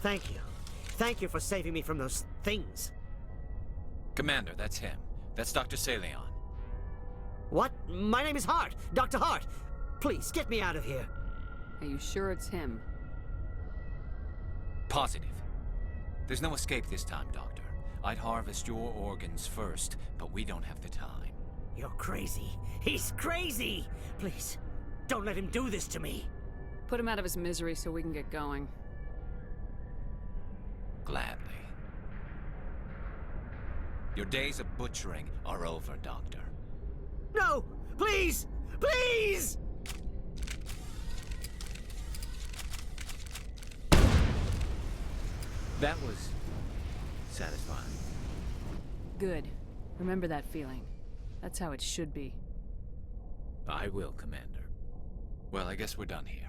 Thank you. Thank you for saving me from those things. Commander, that's him. That's Dr. Saleon. What? My name is Hart. Dr. Hart. Please, get me out of here. Are you sure it's him? Positive. There's no escape this time, Doctor. I'd harvest your organs first, but we don't have the time. You're crazy. He's crazy! Please, don't let him do this to me. Put him out of his misery so we can get going. Gladly. Your days of butchering are over, Doctor. No! Please! Please! That was satisfying. Good. Remember that feeling. That's how it should be. I will, Commander. Well, I guess we're done here.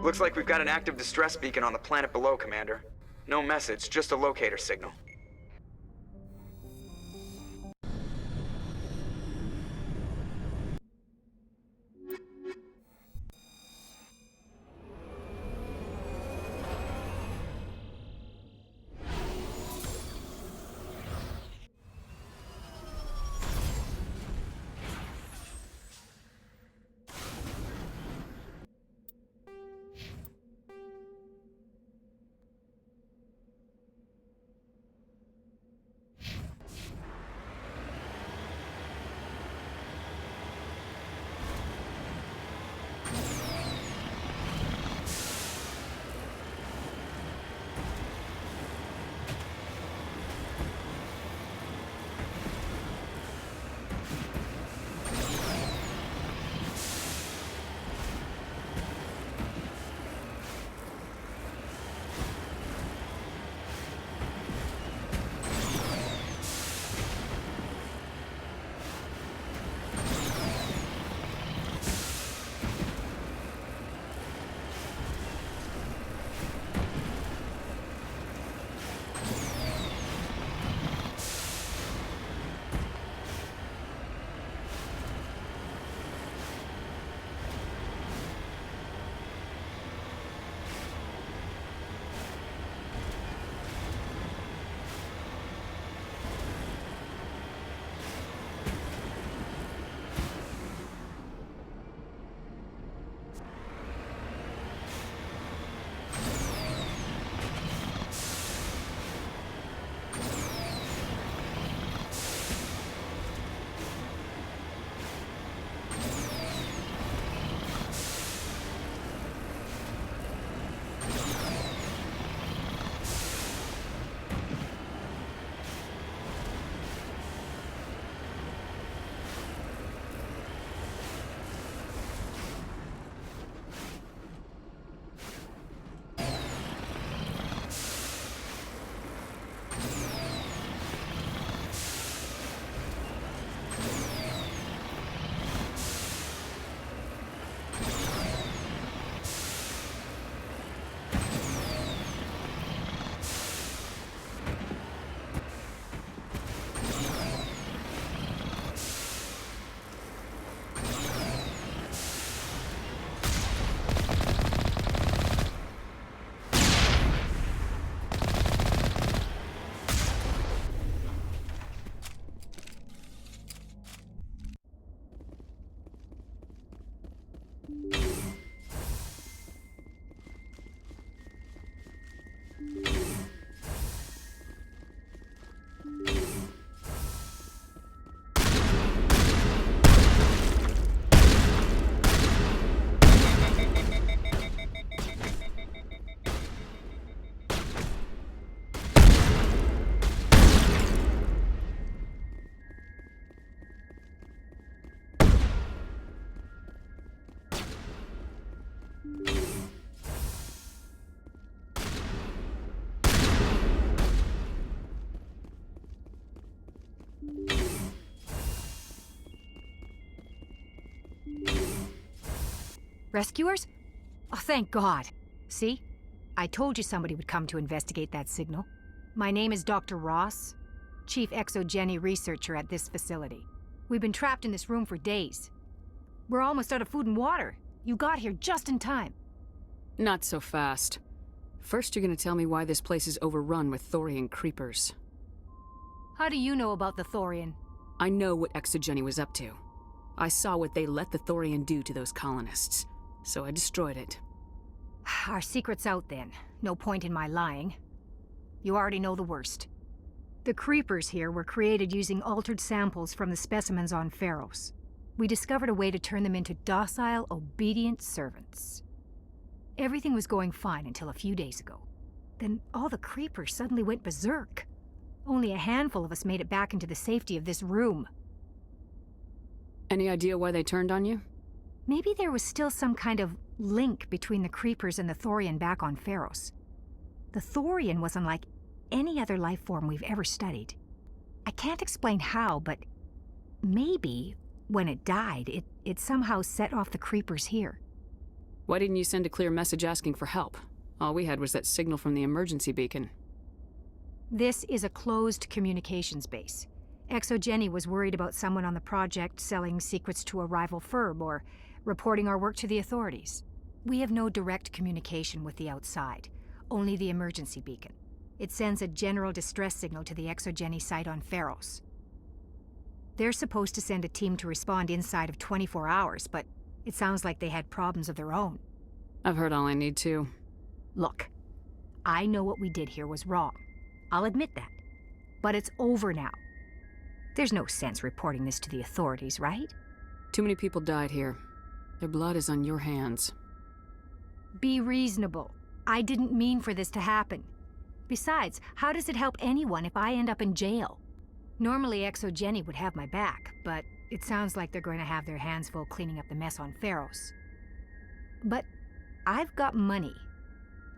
Looks like we've got an active distress beacon on the planet below, Commander. No message, just a locator signal. Rescuers? Oh, thank God. See? I told you somebody would come to investigate that signal. My name is Dr. Ross, Chief Exogeny Researcher at this facility. We've been trapped in this room for days. We're almost out of food and water. You got here just in time. Not so fast. First, you're gonna tell me why this place is overrun with Thorian creepers. How do you know about the Thorian? I know what Exogeny was up to. I saw what they let the Thorian do to those colonists, so I destroyed it. Our secret's out then. No point in my lying. You already know the worst. The creepers here were created using altered samples from the specimens on Pharos. We discovered a way to turn them into docile, obedient servants. Everything was going fine until a few days ago. Then all the creepers suddenly went berserk. Only a handful of us made it back into the safety of this room. Any idea why they turned on you? Maybe there was still some kind of link between the creepers and the Thorian back on Pharos. The Thorian was unlike any other life form we've ever studied. I can't explain how, but maybe when it died, it somehow set off the creepers here. Why didn't you send a clear message asking for help? All we had was that signal from the emergency beacon. This is a closed communications base. ExoGenny was worried about someone on the project selling secrets to a rival firm or reporting our work to the authorities. We have no direct communication with the outside, only the emergency beacon. It sends a general distress signal to the ExoGenny site on Pharos. They're supposed to send a team to respond inside of 24 hours, but it sounds like they had problems of their own. I've heard all I need to. Look, I know what we did here was wrong. I'll admit that. But it's over now. There's no sense reporting this to the authorities, right? Too many people died here. Their blood is on your hands. Be reasonable. I didn't mean for this to happen. Besides, how does it help anyone if I end up in jail? Normally ExoGenny would have my back, but it sounds like they're going to have their hands full cleaning up the mess on Pharos. But I've got money.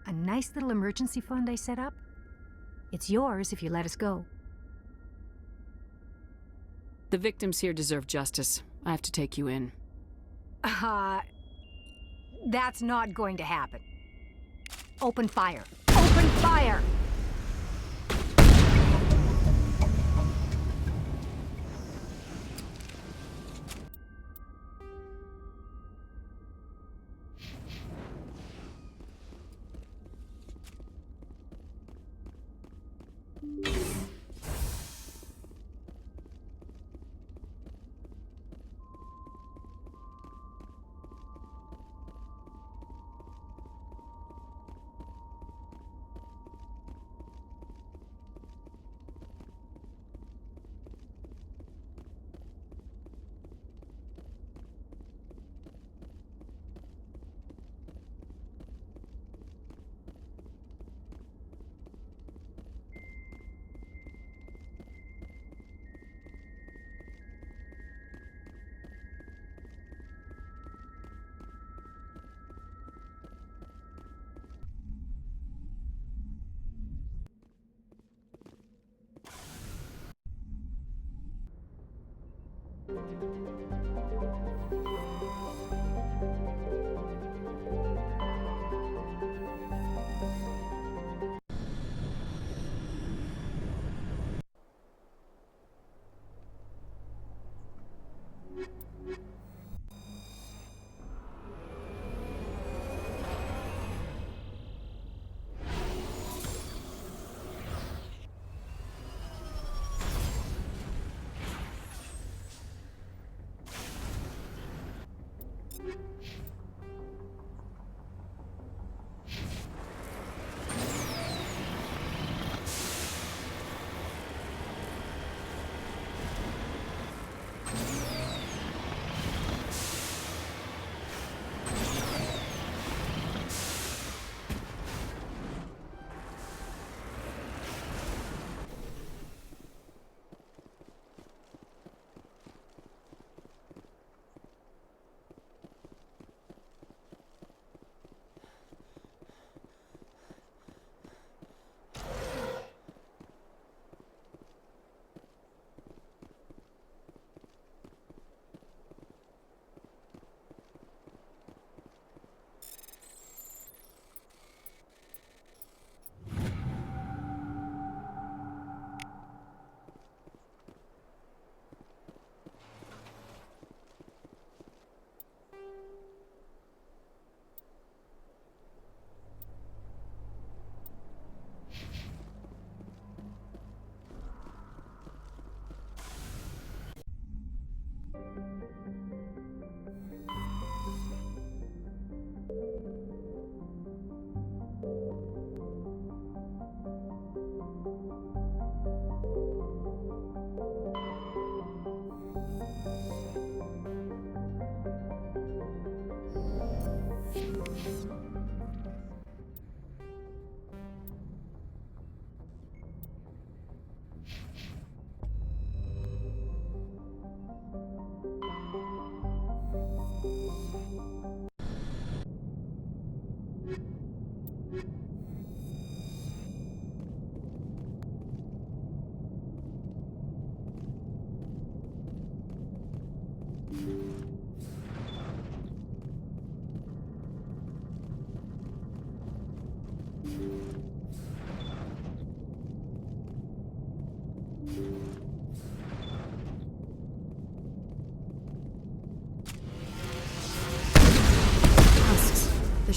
A nice little emergency fund I set up. It's yours if you let us go. The victims here deserve justice. I have to take you in. That's not going to happen. Open fire. Open fire!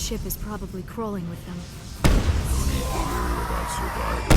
ship is probably crawling with them. About surviving.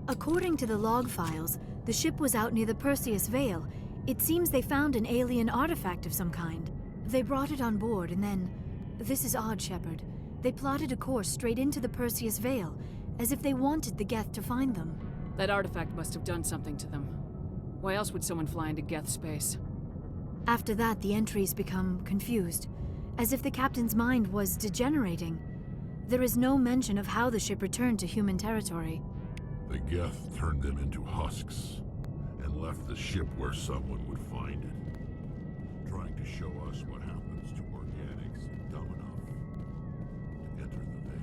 According to the log files, the ship was out near the Perseus Vale. It seems they found an alien artifact of some kind. They brought it on board and then... This is odd, Shepard. They plotted a course straight into the Perseus Vale, as if they wanted the Geth to find them. That artifact must have done something to them. Why else would someone fly into Geth space? After that, the entries become confused, as if the captain's mind was degenerating. There is no mention of how the ship returned to human territory. The Geth turned them into husks and left the ship where someone would find it, trying to show us what happens to organics dumb enough to enter the Veil.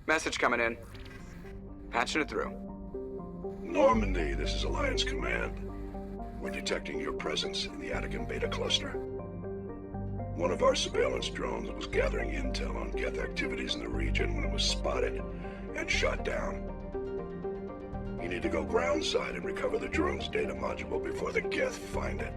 Message coming in. Patching it through. Normandy, this is Alliance Command. We're detecting your presence in the Attican Beta Cluster. One of our surveillance drones was gathering intel on Geth activities in the region when it was spotted and shot down. You need to go groundside and recover the drone's data module before the Geth find it.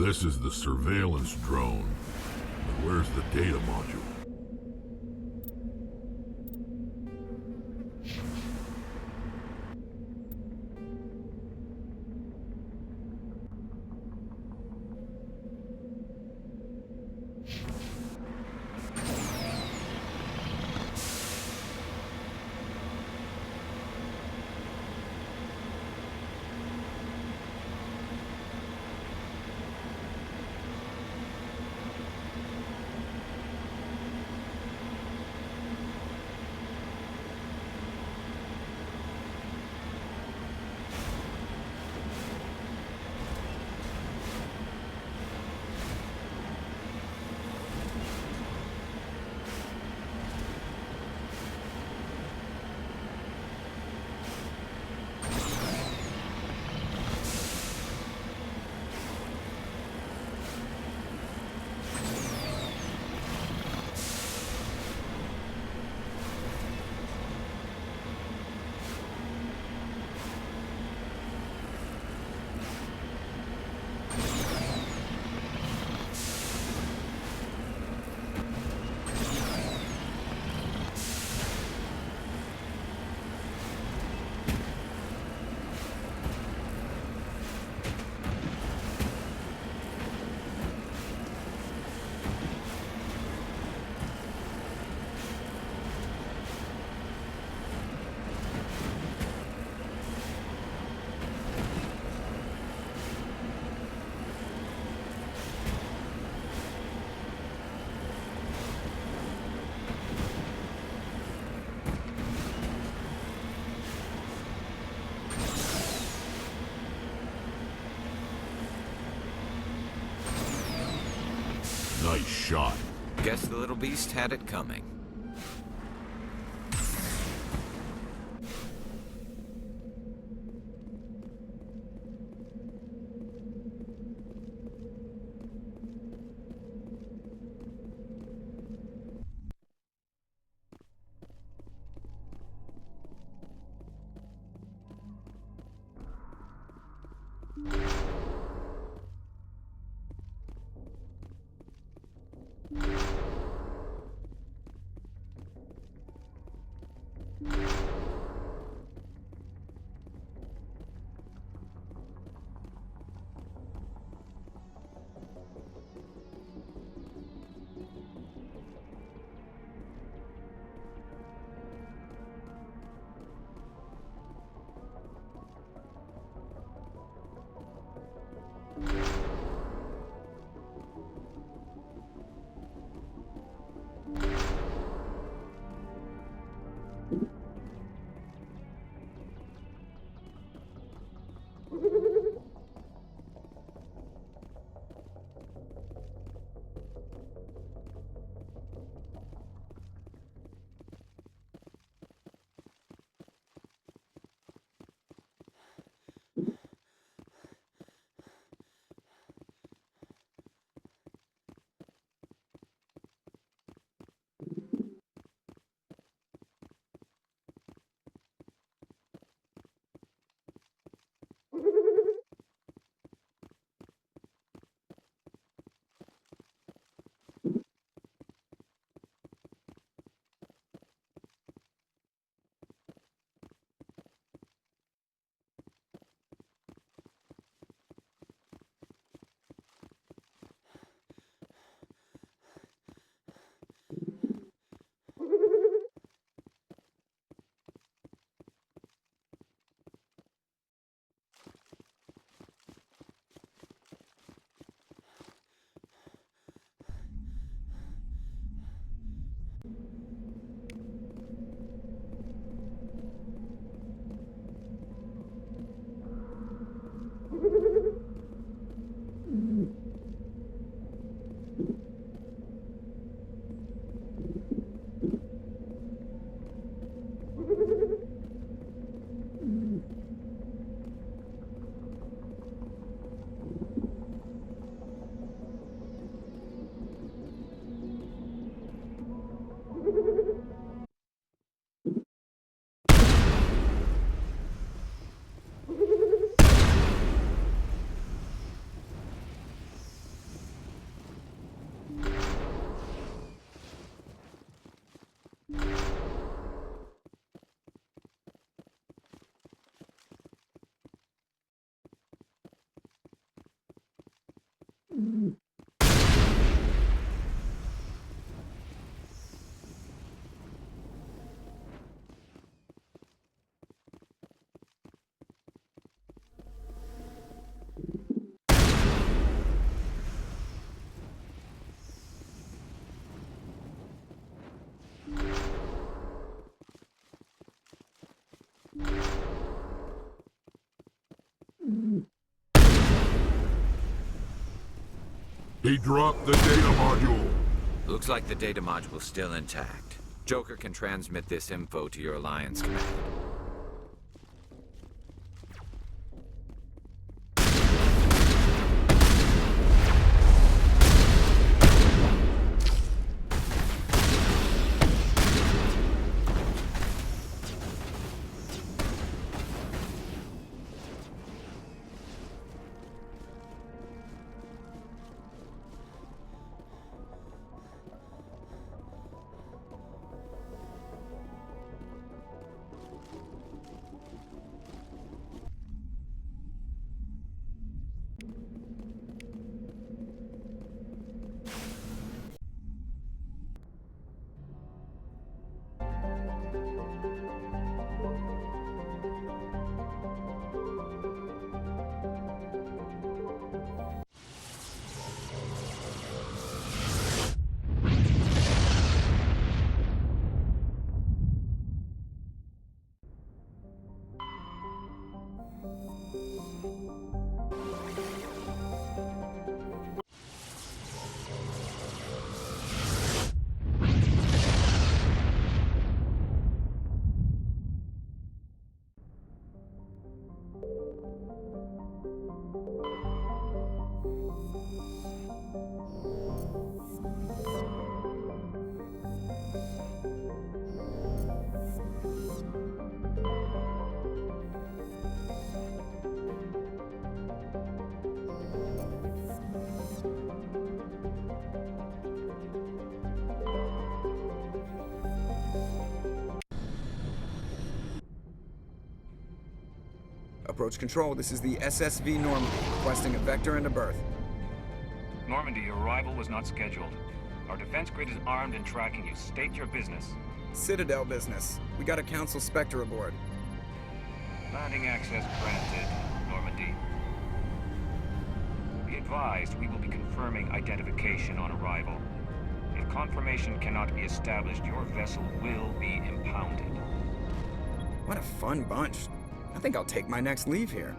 This is the surveillance drone. But where's the data module? Nice shot. Guess the little beast had it coming. He dropped the data module. Looks like the data module's still intact. Joker can transmit this info to your Alliance command. Approach control, this is the SSV Normandy, requesting a vector and a berth. Normandy, your arrival was not scheduled. Our defense grid is armed and tracking you. State your business. Citadel business. We got a Council Spectre aboard. Landing access granted, Normandy. Be advised, we will be confirming identification on arrival. If confirmation cannot be established, your vessel will be impounded. What a fun bunch. I think I'll take my next leave here.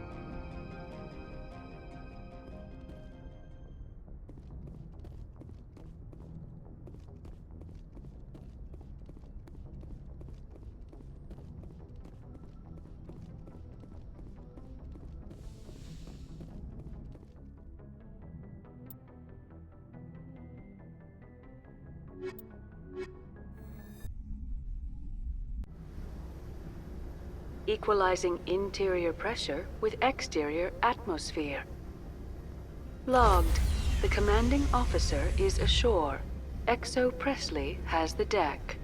Equalizing interior pressure with exterior atmosphere. Logged. The commanding officer is ashore. Exo Presley has the deck.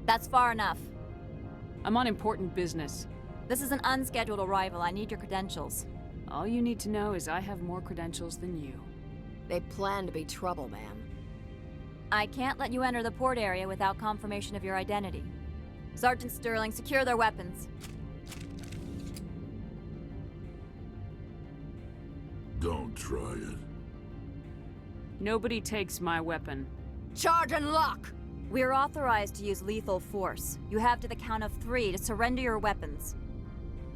That's far enough. I'm on important business. This is an unscheduled arrival. I need your credentials. All you need to know is I have more credentials than you. They plan to be trouble, ma'am. I can't let you enter the port area without confirmation of your identity. Sergeant Sterling, secure their weapons. Don't try it. Nobody takes my weapon. Charge and lock! We're authorized to use lethal force. You have to the count of 3 to surrender your weapons.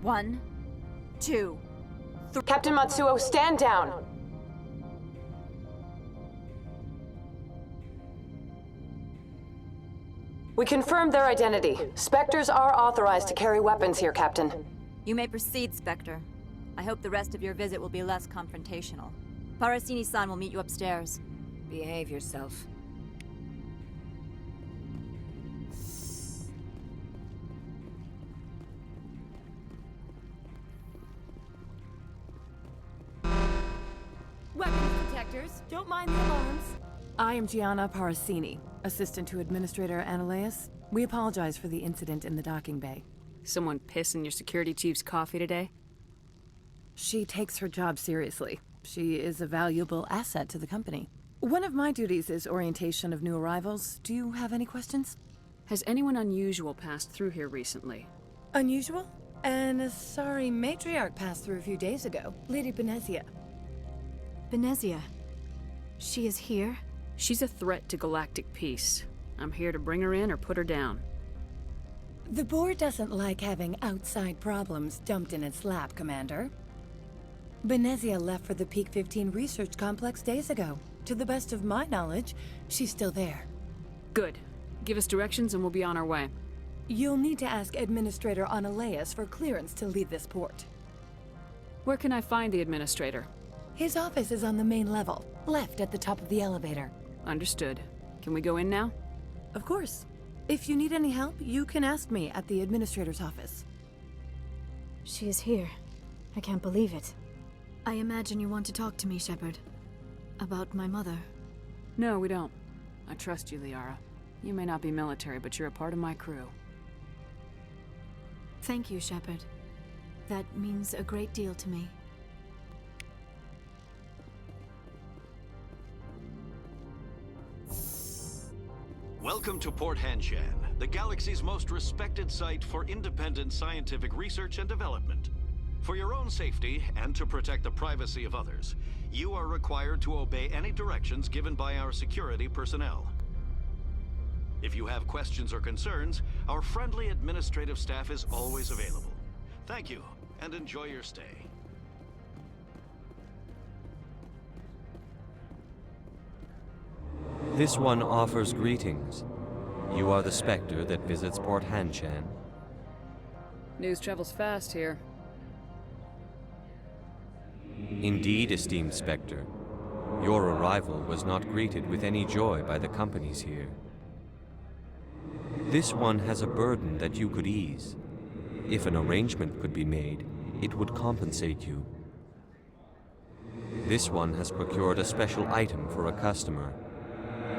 1, 2, 3. Captain Matsuo, stand down! We confirmed their identity. Spectres are authorized to carry weapons here, Captain. You may proceed, Spectre. I hope the rest of your visit will be less confrontational. Parasini-san will meet you upstairs. Behave yourself. Weapons detectors, don't mind the alarms. I am Gianna Parasini, assistant to Administrator Ananias. We apologize for the incident in the docking bay. Someone piss in your security chief's coffee today? She takes her job seriously. She is a valuable asset to the company. One of my duties is orientation of new arrivals. Do you have any questions? Has anyone unusual passed through here recently? Unusual? An sorry matriarch passed through a few days ago. Lady Benezia. Benezia. She is here? She's a threat to galactic peace. I'm here to bring her in or put her down. The board doesn't like having outside problems dumped in its lap, Commander. Benezia left for the Peak 15 research complex days ago. To the best of my knowledge, she's still there. Good. Give us directions and we'll be on our way. You'll need to ask Administrator Ananias for clearance to leave this port. Where can I find the Administrator? His office is on the main level, left at the top of the elevator. Understood. Can we go in now? Of course. If you need any help, you can ask me at the Administrator's office. She is here. I can't believe it. I imagine you want to talk to me, Shepard. About my mother. No, we don't. I trust you, Liara. You may not be military, but you're a part of my crew. Thank you, Shepard. That means a great deal to me. Welcome to Port Hanshan, the galaxy's most respected site for independent scientific research and development. For your own safety and to protect the privacy of others, you are required to obey any directions given by our security personnel. If you have questions or concerns, our friendly administrative staff is always available. Thank you, and enjoy your stay. This one offers greetings. You are the Spectre that visits Port Hanshan. News travels fast here. Indeed, esteemed Spectre. Your arrival was not greeted with any joy by the companies here. This one has a burden that you could ease. If an arrangement could be made, it would compensate you. This one has procured a special item for a customer.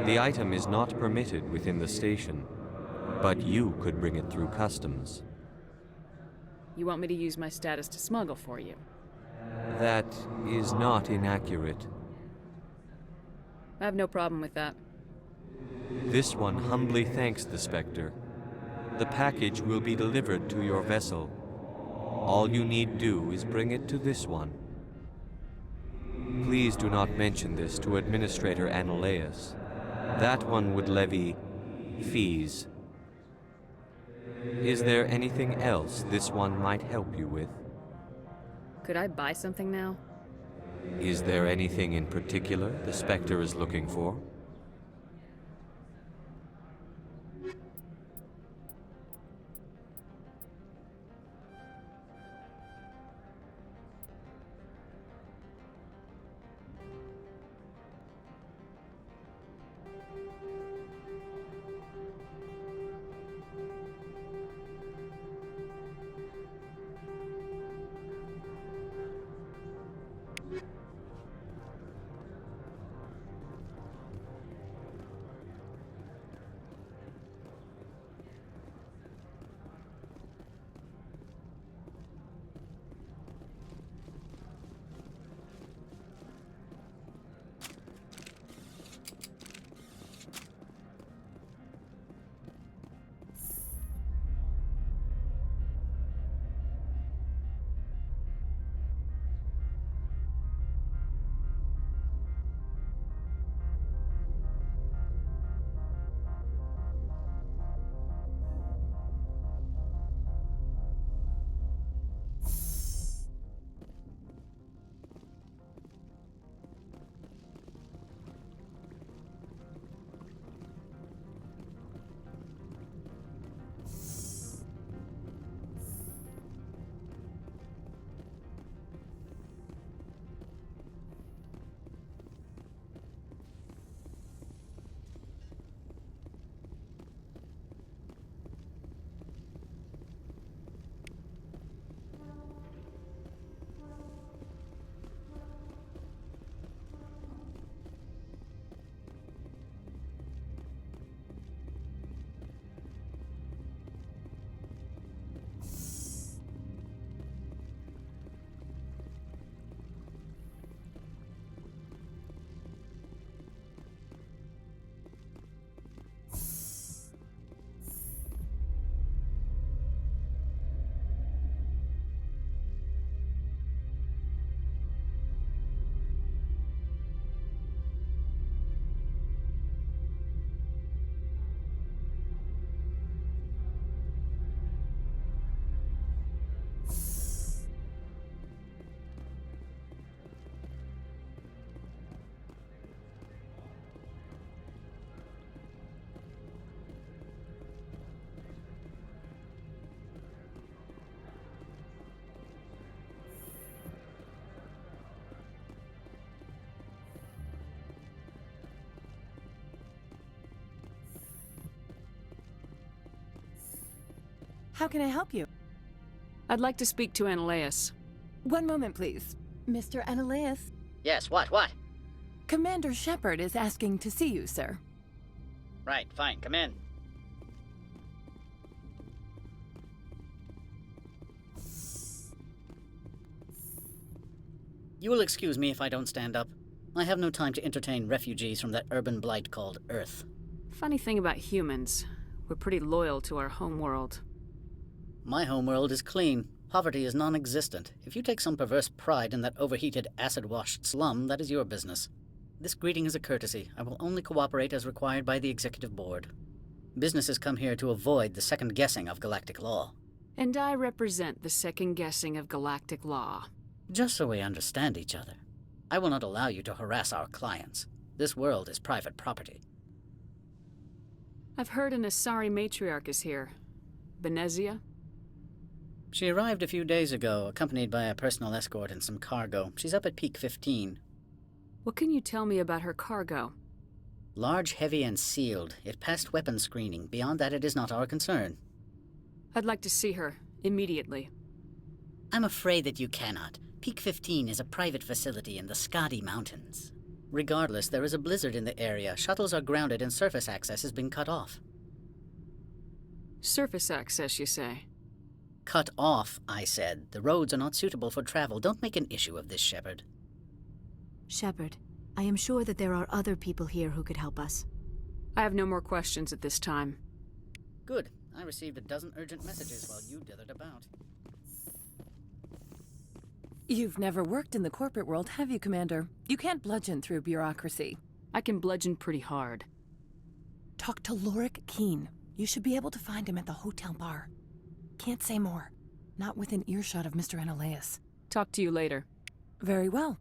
The item is not permitted within the station, but you could bring it through customs. You want me to use my status to smuggle for you? That is not inaccurate. I have no problem with that. This one humbly thanks the Spectre. The package will be delivered to your vessel. All you need do is bring it to this one. Please do not mention this to Administrator Ananias. That one would levy fees. Is there anything else this one might help you with? Could I buy something now? Is there anything in particular the Spectre is looking for? How can I help you? I'd like to speak to Analeas. One moment, please. Mr. Analeas? Yes, what? Commander Shepard is asking to see you, sir. Right, fine, come in. You will excuse me if I don't stand up. I have no time to entertain refugees from that urban blight called Earth. Funny thing about humans, we're pretty loyal to our homeworld. My homeworld is clean. Poverty is non-existent. If you take some perverse pride in that overheated, acid-washed slum, that is your business. This greeting is a courtesy. I will only cooperate as required by the Executive Board. Businesses come here to avoid the second-guessing of galactic law. And I represent the second-guessing of galactic law. Just so we understand each other. I will not allow you to harass our clients. This world is private property. I've heard an Asari matriarch is here. Benezia? She arrived a few days ago, accompanied by a personal escort and some cargo. She's up at Peak 15. What can you tell me about her cargo? Large, heavy, and sealed. It passed weapons screening. Beyond that, it is not our concern. I'd like to see her, immediately. I'm afraid that you cannot. Peak 15 is a private facility in the Skadi Mountains. Regardless, there is a blizzard in the area. Shuttles are grounded and surface access has been cut off. Surface access, you say? Cut off, I said. The roads are not suitable for travel. Don't make an issue of this, Shepard. Shepard, I am sure that there are other people here who could help us. I have no more questions at this time. Good. I received a dozen urgent messages while you dithered about. You've never worked in the corporate world, have you, Commander? You can't bludgeon through bureaucracy. I can bludgeon pretty hard. Talk to Lorik Keene. You should be able to find him at the hotel bar. Can't say more. Not within earshot of Mr. Analeas. Talk to you later. Very well.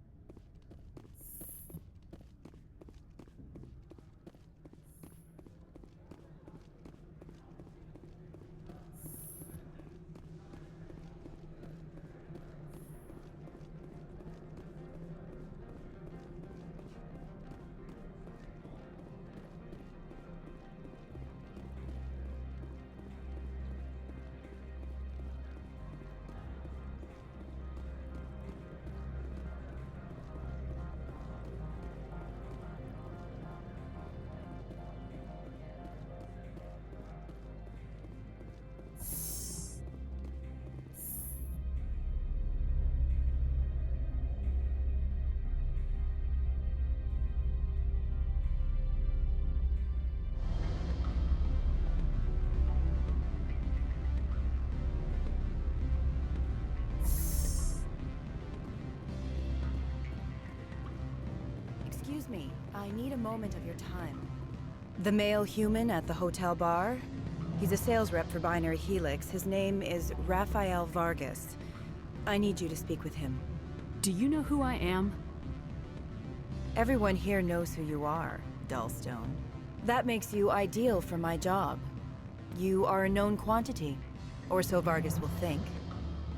Excuse me, I need a moment of your time. The male human at the hotel bar? He's a sales rep for Binary Helix. His name is Rafael Vargas. I need you to speak with him. Do you know who I am? Everyone here knows who you are, Dullstone. That makes you ideal for my job. You are a known quantity, or so Vargas will think.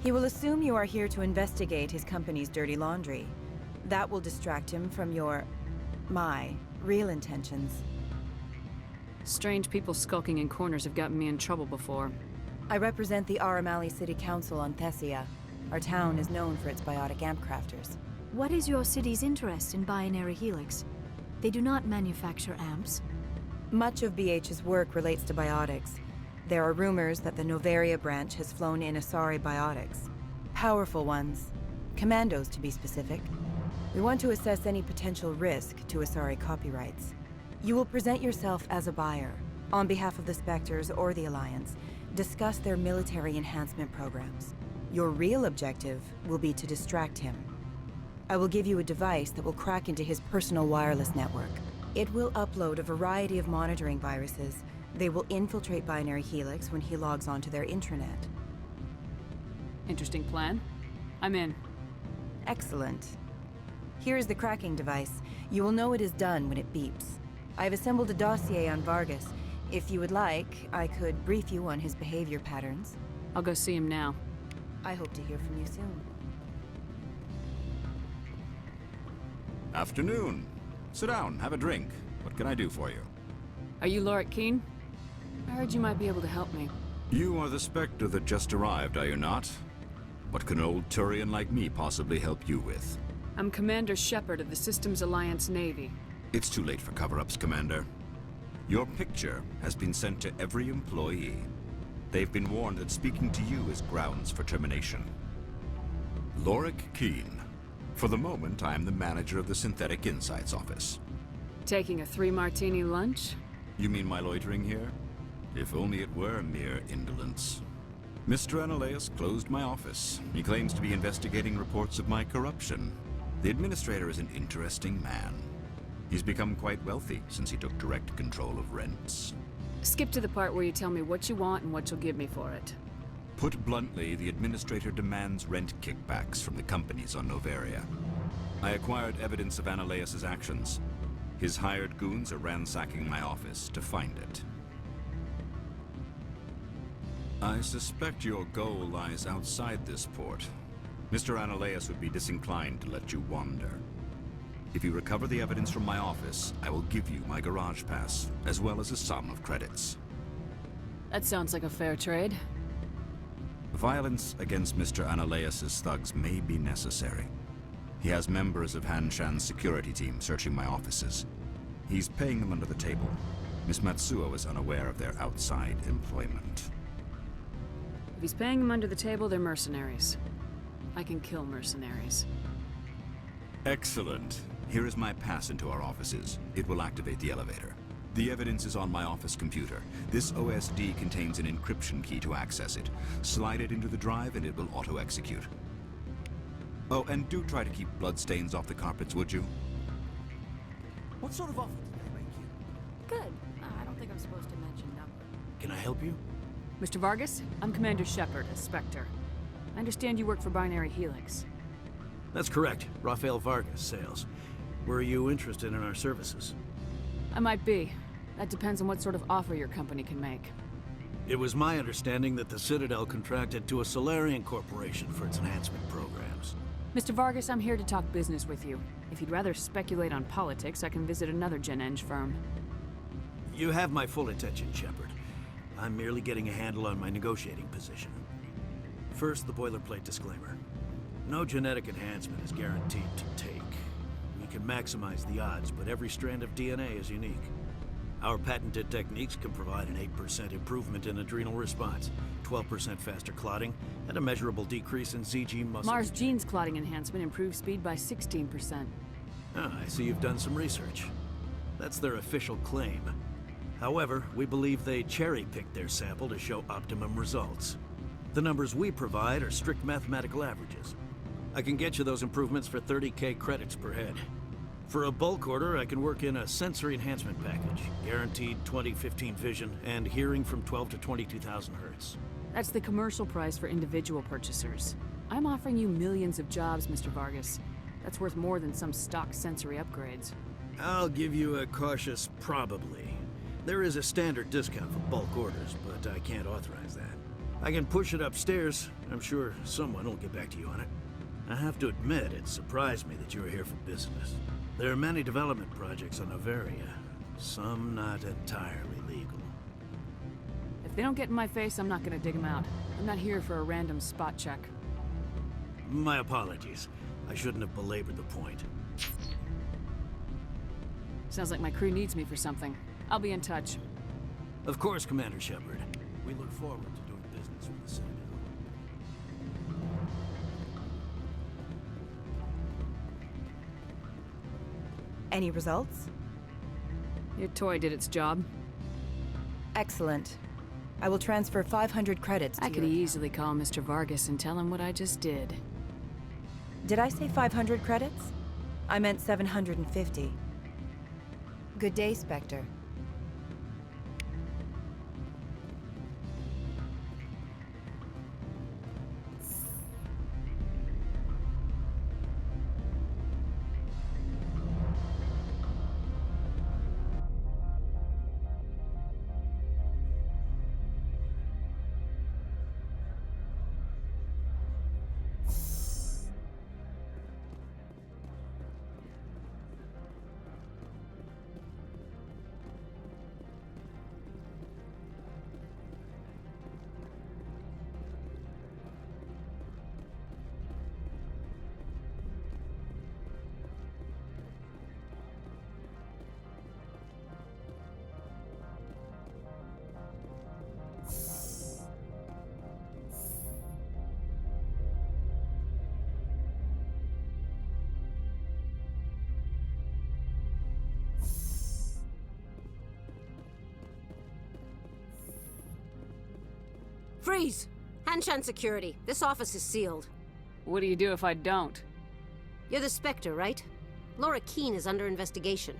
He will assume you are here to investigate his company's dirty laundry. That will distract him from my real intentions. Strange people skulking in corners have gotten me in trouble before. I represent the Aramali City Council on Thessia. Our town is known for its biotic amp crafters. What is your city's interest in Binary Helix? They do not manufacture amps. Much of BH's work relates to biotics. There are rumors that the Novaria branch has flown in Asari biotics. Powerful ones. Commandos, to be specific. We want to assess any potential risk to Asari copyrights. You will present yourself as a buyer, on behalf of the Spectres or the Alliance, discuss their military enhancement programs. Your real objective will be to distract him. I will give you a device that will crack into his personal wireless network. It will upload a variety of monitoring viruses. They will infiltrate Binary Helix when he logs onto their intranet. Interesting plan. I'm in. Excellent. Here is the cracking device. You will know it is done when it beeps. I have assembled a dossier on Vargas. If you would like, I could brief you on his behavior patterns. I'll go see him now. I hope to hear from you soon. Afternoon. Sit down, have a drink. What can I do for you? Are you Lorik Keene? I heard you might be able to help me. You are the Spectre that just arrived, are you not? What can an old Turian like me possibly help you with? I'm Commander Shepard of the Systems Alliance Navy. It's too late for cover-ups, Commander. Your picture has been sent to every employee. They've been warned that speaking to you is grounds for termination. Lorik Keen. For the moment, I am the manager of the Synthetic Insights Office. Taking a 3-martini lunch? You mean my loitering here? If only it were mere indolence. Mr. Analaeus closed my office. He claims to be investigating reports of my corruption. The administrator is an interesting man. He's become quite wealthy since he took direct control of rents. Skip to the part where you tell me what you want and what you'll give me for it. Put bluntly, the administrator demands rent kickbacks from the companies on Noveria. I acquired evidence of Analaeus' actions. His hired goons are ransacking my office to find it. I suspect your goal lies outside this port. Mr. Analaeus would be disinclined to let you wander. If you recover the evidence from my office, I will give you my garage pass, as well as a sum of credits. That sounds like a fair trade. Violence against Mr. Analaeus' thugs may be necessary. He has members of Han Shan's security team searching my offices. He's paying them under the table. Miss Matsuo is unaware of their outside employment. If he's paying them under the table, they're mercenaries. I can kill mercenaries. Excellent. Here is my pass into our offices. It will activate the elevator. The evidence is on my office computer. This OSD contains an encryption key to access it. Slide it into the drive and it will auto-execute. Oh, and do try to keep bloodstains off the carpets, would you? What sort of offer did they make you? Good. I don't think I'm supposed to mention number. Can I help you? Mr. Vargas, I'm Commander Shepard, a Spectre. I understand you work for Binary Helix. That's correct. Rafael Vargas, sales. Were you interested in our services? I might be. That depends on what sort of offer your company can make. It was my understanding that the Citadel contracted to a Solarian corporation for its enhancement programs. Mr. Vargas, I'm here to talk business with you. If you'd rather speculate on politics, I can visit another Gen Eng firm. You have my full attention, Shepard. I'm merely getting a handle on my negotiating position. First, the boilerplate disclaimer. No genetic enhancement is guaranteed to take. We can maximize the odds, but every strand of DNA is unique. Our patented techniques can provide an 8% improvement in adrenal response, 12% faster clotting, and a measurable decrease in ZG muscle. Mars Gene's clotting enhancement improves speed by 16%. Ah, I see you've done some research. That's their official claim. However, we believe they cherry-picked their sample to show optimum results. The numbers we provide are strict mathematical averages. I can get you those improvements for 30K credits per head. For a bulk order, I can work in a sensory enhancement package, guaranteed 20/15 vision, and hearing from 12 to 22,000 hertz. That's the commercial price for individual purchasers. I'm offering you millions of jobs, Mr. Vargas. That's worth more than some stock sensory upgrades. I'll give you a cautious probably. There is a standard discount for bulk orders, but I can't authorize that. I can push it upstairs. I'm sure someone will get back to you on it. I have to admit, it surprised me that you were here for business. There are many development projects on Noveria, some not entirely legal. If they don't get in my face, I'm not gonna dig them out. I'm not here for a random spot check. My apologies. I shouldn't have belabored the point. Sounds like my crew needs me for something. I'll be in touch. Of course, Commander Shepard. We look forward to doing business with the Citadel. Any results? Your toy did its job. Excellent. I will transfer 500 credits to I could your easily call Mr. Vargas and tell him what I just did. account. Did I say 500 credits? I meant 750. Good day, Spectre. Freeze! Hanshan security. This office is sealed. What do you do if I don't? You're the Spectre, right? Laura Keene is under investigation.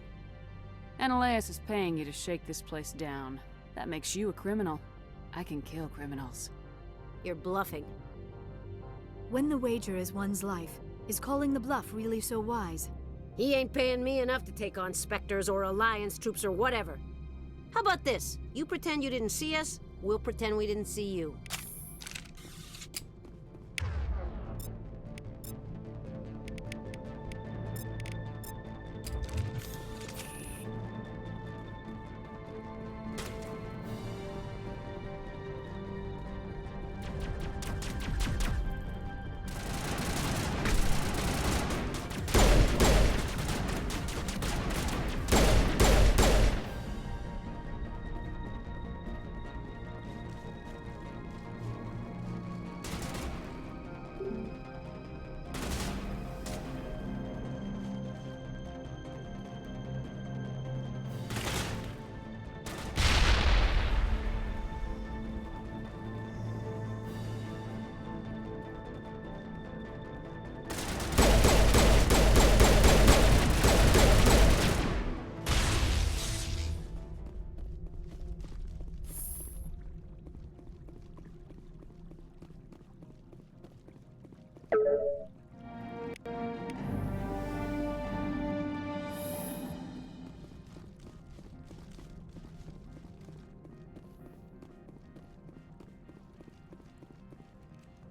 Ananias is paying you to shake this place down. That makes you a criminal. I can kill criminals. You're bluffing. When the wager is one's life, is calling the bluff really so wise? He ain't paying me enough to take on Spectres or Alliance troops or whatever. How about this? You pretend you didn't see us, we'll pretend we didn't see you.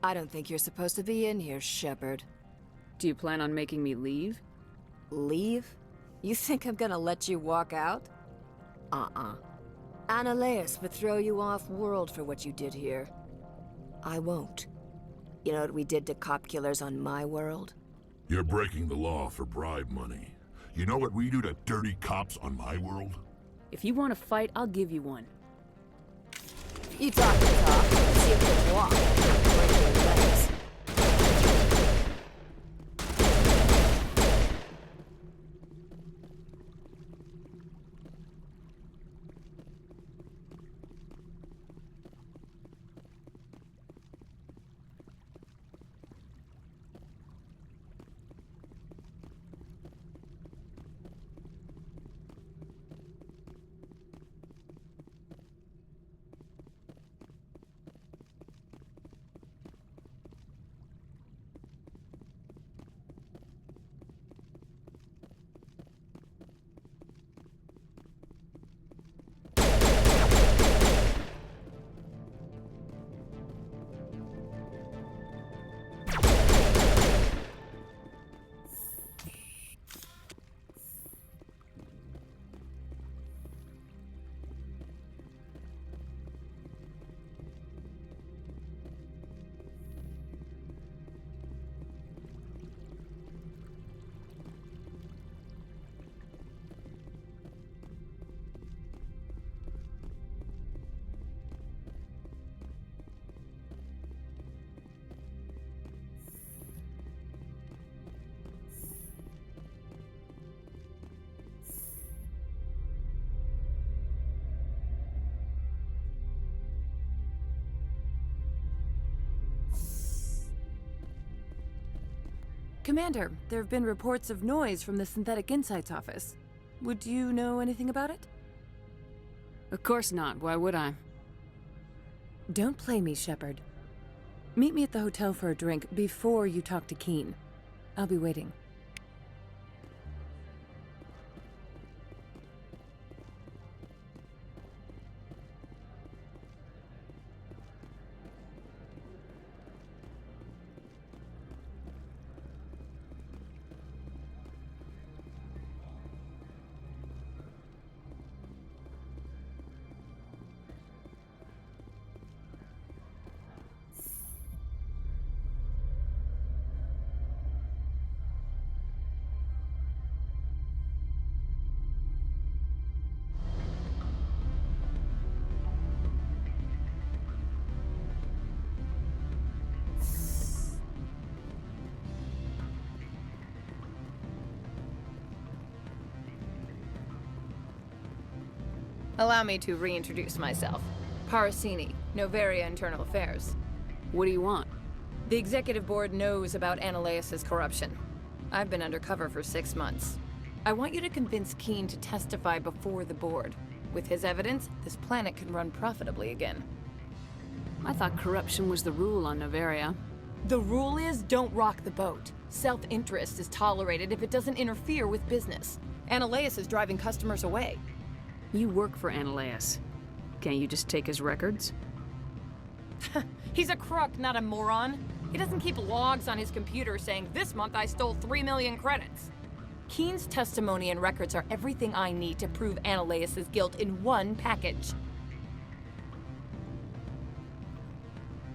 I don't think you're supposed to be in here, Shepard. Do you plan on making me leave? Leave? You think I'm gonna let you walk out? Ananias would throw you off-world for what you did here. I won't. You know what we did to cop killers on my world? You're breaking the law for bribe money. You know what we do to dirty cops on my world? If you want to fight, I'll give you one. You talk the talk. Let's see if you can walk. Break your legs. Commander, there have been reports of noise from the Synthetic Insights office. Would you know anything about it? Of course not. Why would I? Don't play me, Shepard. Meet me at the hotel for a drink before you talk to Keene. I'll be waiting. Allow me to reintroduce myself. Parasini, Noveria Internal Affairs. What do you want? The executive board knows about Ananias' corruption. I've been undercover for 6 months. I want you to convince Keen to testify before the board. With his evidence, this planet can run profitably again. I thought corruption was the rule on Noveria. The rule is, don't rock the boat. Self-interest is tolerated if it doesn't interfere with business. Ananias is driving customers away. You work for Ananias. Can't you just take his records? He's a crook, not a moron. He doesn't keep logs on his computer saying, this month I stole 3 million credits. Keen's testimony and records are everything I need to prove Ananias' guilt in one package.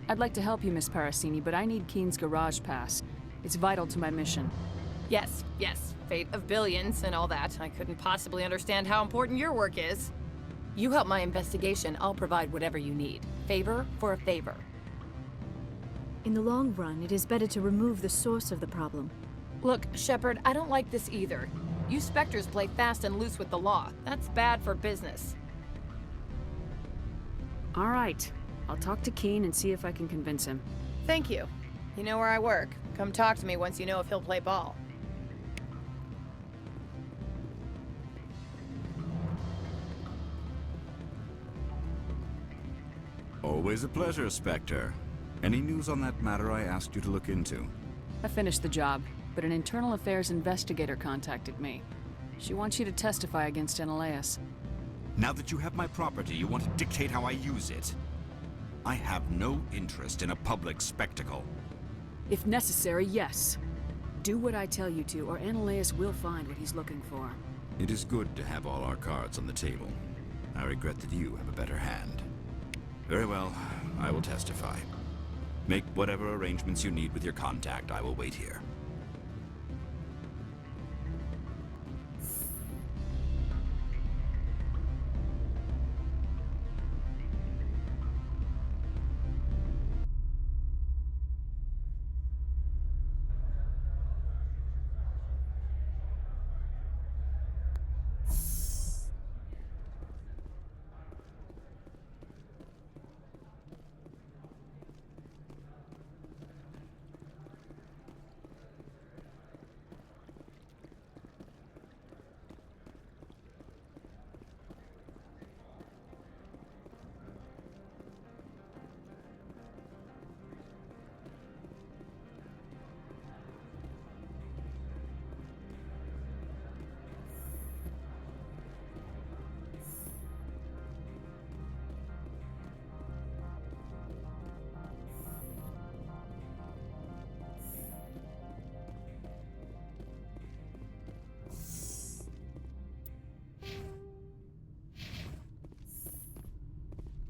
I'd like to help you, Miss Parasini, but I need Keen's garage pass. It's vital to my mission. Yes, fate of billions and all that. I couldn't possibly understand how important your work is. You help my investigation, I'll provide whatever you need. Favor for a favor. In the long run, it is better to remove the source of the problem. Look, Shepard, I don't like this either. You Spectres play fast and loose with the law. That's bad for business. All right. I'll talk to Keen and see if I can convince him. Thank you. You know where I work. Come talk to me once you know if he'll play ball. Always a pleasure, Spectre. Any news on that matter I asked you to look into? I finished the job, but an internal affairs investigator contacted me. She wants you to testify against Ananias. Now that you have my property, you want to dictate how I use it? I have no interest in a public spectacle. If necessary, yes. Do what I tell you to, or Ananias will find what he's looking for. It is good to have all our cards on the table. I regret that you have a better hand. Very well, I will testify. Make whatever arrangements you need with your contact. I will wait here.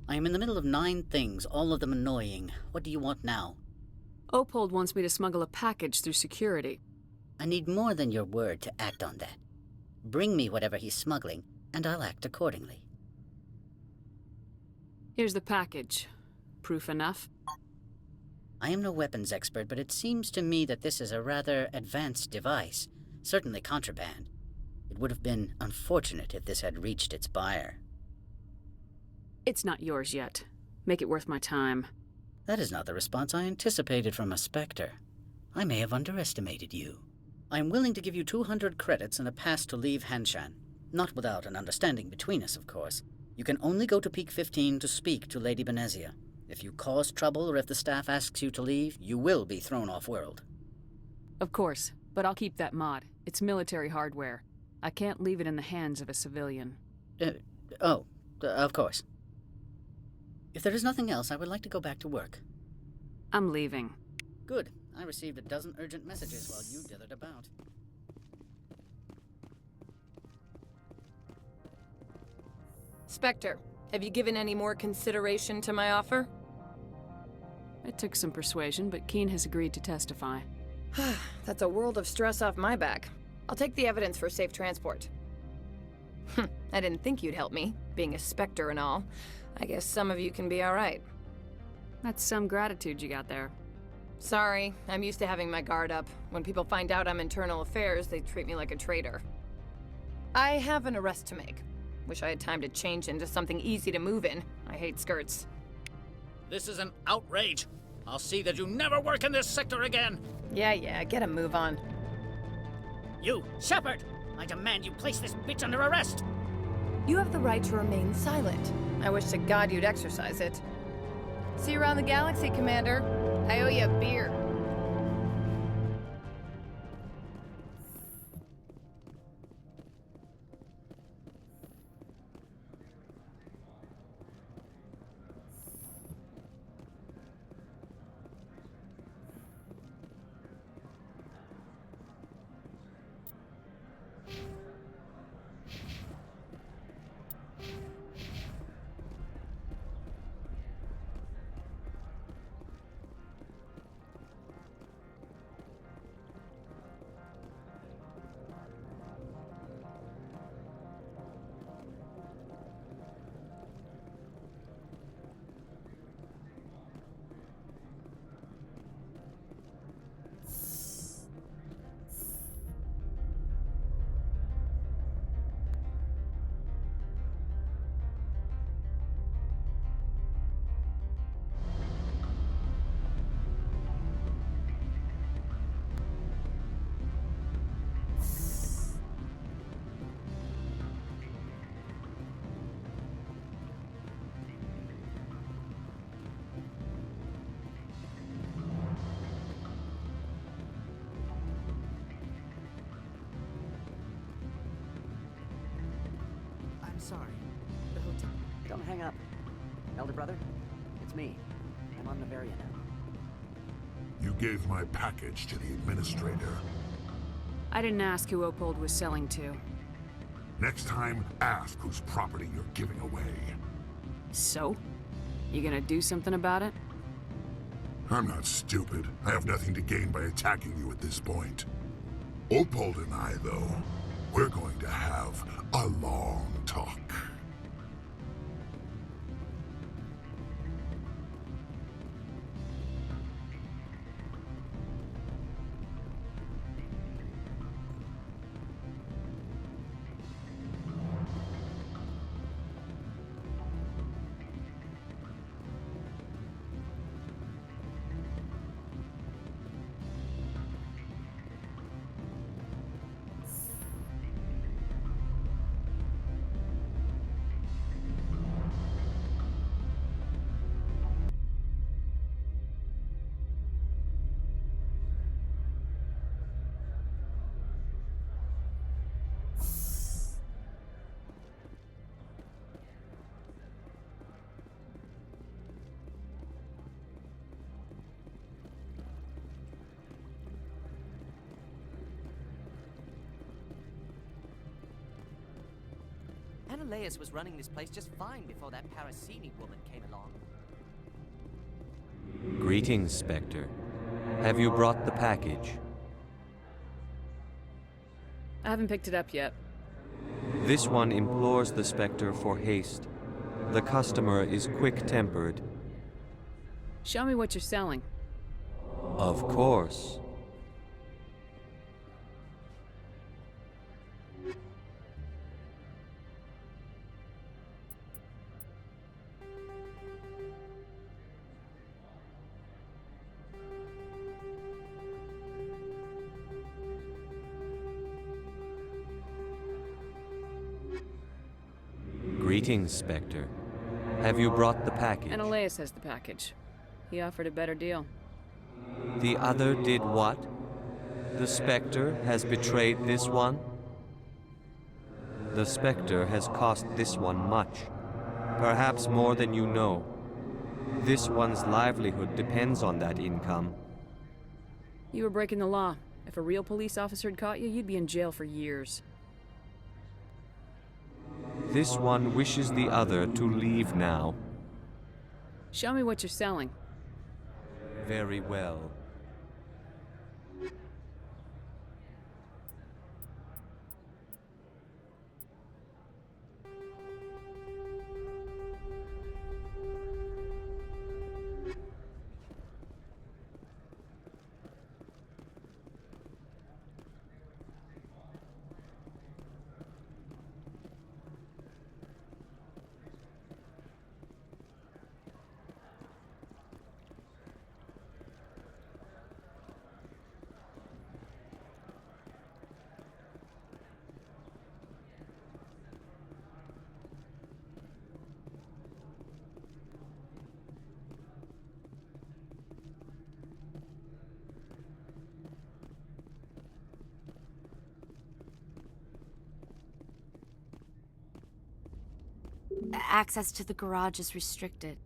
I am in the middle of 9 things, all of them annoying. What do you want now? Opold wants me to smuggle a package through security. I need more than your word to act on that. Bring me whatever he's smuggling, and I'll act accordingly. Here's the package. Proof enough? I am no weapons expert, but it seems to me that this is a rather advanced device. Certainly contraband. It would have been unfortunate if this had reached its buyer. It's not yours yet. Make it worth my time. That is not the response I anticipated from a Spectre. I may have underestimated you. I am willing to give you 200 credits and a pass to leave Hanshan. Not without an understanding between us, of course. You can only go to Peak 15 to speak to Lady Benezia. If you cause trouble or if the staff asks you to leave, you will be thrown off-world. Of course, but I'll keep that mod. It's military hardware. I can't leave it in the hands of a civilian. Of course. If there is nothing else, I would like to go back to work. I'm leaving. Good. I received a dozen urgent messages while you dithered about. Spectre, have you given any more consideration to my offer? It took some persuasion, but Keen has agreed to testify. That's a world of stress off my back. I'll take the evidence for safe transport. I didn't think you'd help me, being a Spectre and all. I guess some of you can be alright. That's some gratitude you got there. Sorry, I'm used to having my guard up. When people find out I'm internal affairs, they treat me like a traitor. I have an arrest to make. Wish I had time to change into something easy to move in. I hate skirts. This is an outrage. I'll see that you never work in this sector again. Yeah, get a move on. You, Shepard! I demand you place this bitch under arrest! You have the right to remain silent. I wish to God you'd exercise it. See you around the galaxy, Commander. I owe you a beer. Sorry. The hotel. Don't hang up. Elder brother, it's me. I'm on Noveria now. You gave my package to the administrator. I didn't ask who Opold was selling to. Next time, ask whose property you're giving away. So? You gonna do something about it? I'm not stupid. I have nothing to gain by attacking you at this point. Opold and I, though, we're going to have a long talk. Ananias was running this place just fine before that Parasini woman came along. Greetings, Spectre. Have you brought the package? I haven't picked it up yet. This one implores the Spectre for haste. The customer is quick-tempered. Show me what you're selling. Of course. Greetings, Spectre. Have you brought the package? Ananias has the package. He offered a better deal. The other did what? The Spectre has betrayed this one? The Spectre has cost this one much. Perhaps more than you know. This one's livelihood depends on that income. You were breaking the law. If a real police officer had caught you, you'd be in jail for years. This one wishes the other to leave now. Show me what you're selling. Very well. access to the garage is restricted.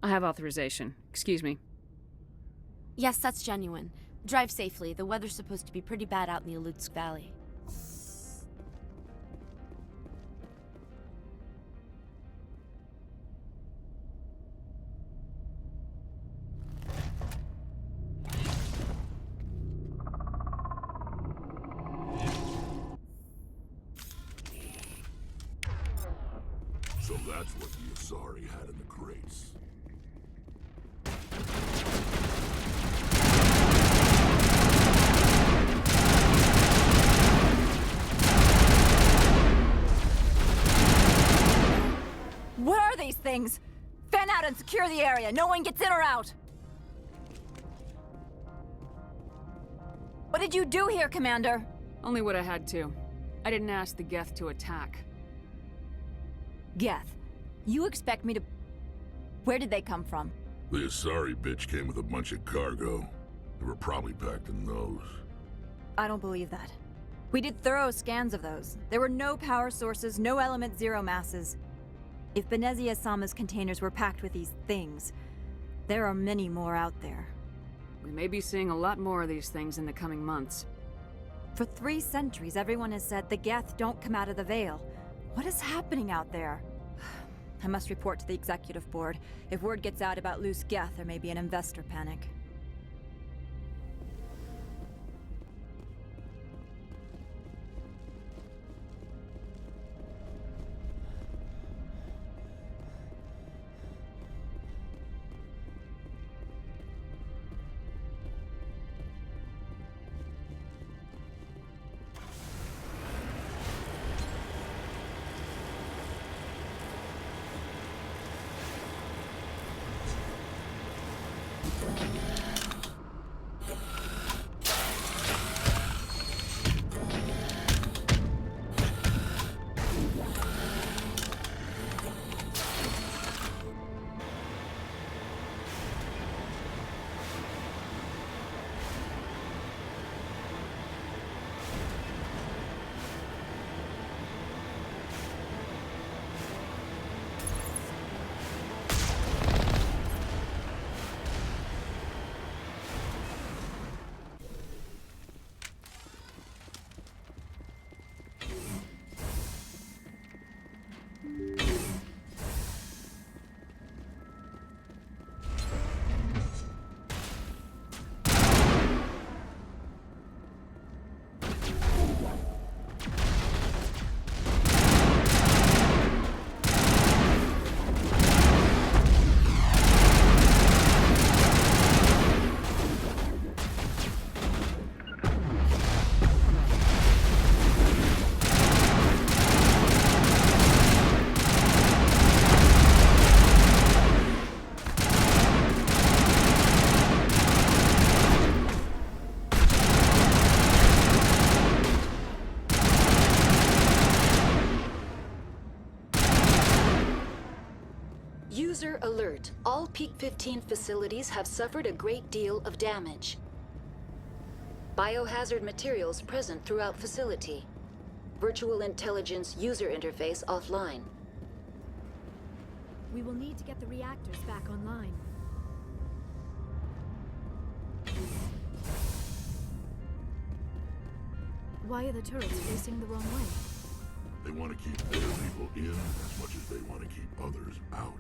I have authorization. Excuse me. Yes, that's genuine. Drive safely. The weather's supposed to be pretty bad out in the Alutsk Valley. So that's what the Asari had in the crates. What are these things? Fan out and secure the area. No one gets in or out. What did you do here, Commander? Only what I had to. I didn't ask the Geth to attack. Geth, you expect me to... Where did they come from? The Asari bitch came with a bunch of cargo. They were probably packed in those. I don't believe that. We did thorough scans of those. There were no power sources, no element zero masses. If Benezia Sama's containers were packed with these things, there are many more out there. We may be seeing a lot more of these things in the coming months. For 3 centuries, everyone has said the Geth don't come out of the Veil. What is happening out there? I must report to the Executive Board. If word gets out about loose Geth, there may be an investor panic. User alert. All Peak 15 facilities have suffered a great deal of damage. Biohazard materials present throughout facility. Virtual intelligence user interface offline. We will need to get the reactors back online. Why are the turrets facing the wrong way? They want to keep their people in as much as they want to keep others out.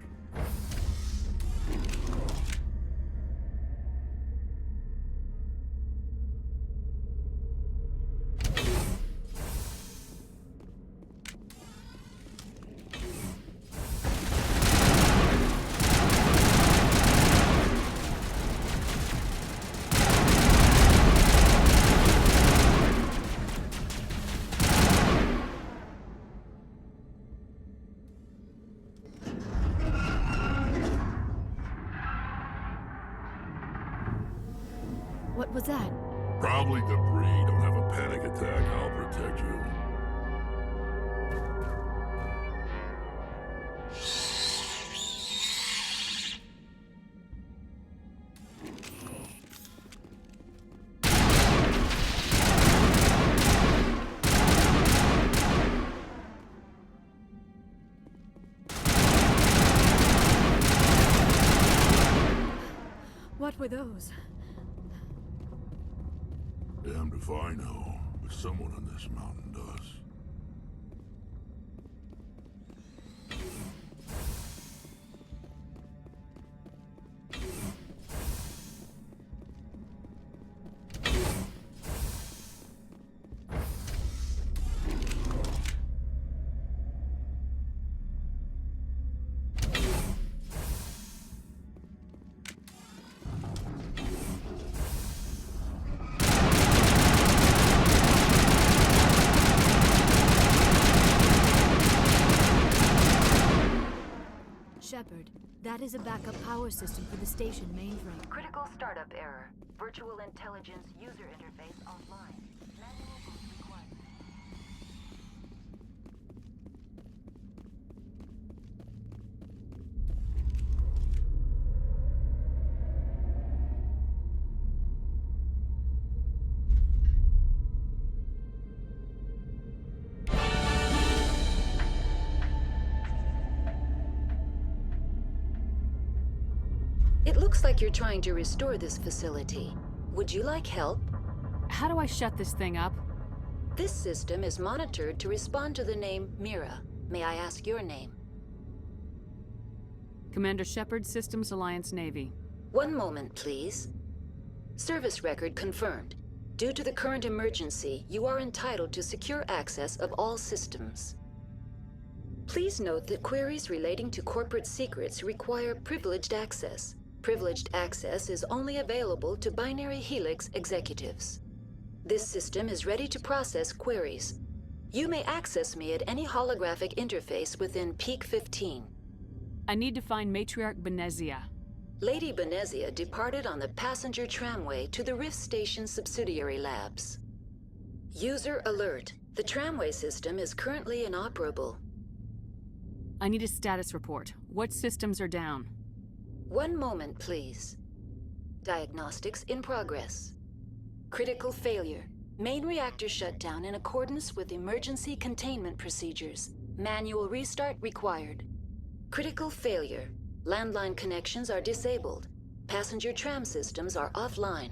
What was that? Probably debris. Don't have a panic attack. I'll protect you. were those? Damned if I know, but someone on this mountain does. Shepard, that is a backup power system for the station mainframe. Critical startup error. Virtual intelligence user interface offline. Manual boot required. It looks like you're trying to restore this facility. Would you like help? How do I shut this thing up? This system is monitored to respond to the name Mira. May I ask your name? Commander Shepard, Systems Alliance Navy. One moment, please. Service record confirmed. Due to the current emergency, you are entitled to secure access of all systems. Please note that queries relating to corporate secrets require privileged access. Privileged access is only available to Binary Helix executives. This system is ready to process queries. You may access me at any holographic interface within Peak 15. I need to find Matriarch Benezia. Lady Benezia departed on the passenger tramway to the Rift Station subsidiary labs. User alert. The tramway system is currently inoperable. I need a status report. What systems are down? One moment, please. Diagnostics in progress. Critical failure. Main reactor shut down in accordance with emergency containment procedures. Manual restart required. Critical failure. Landline connections are disabled. Passenger tram systems are offline.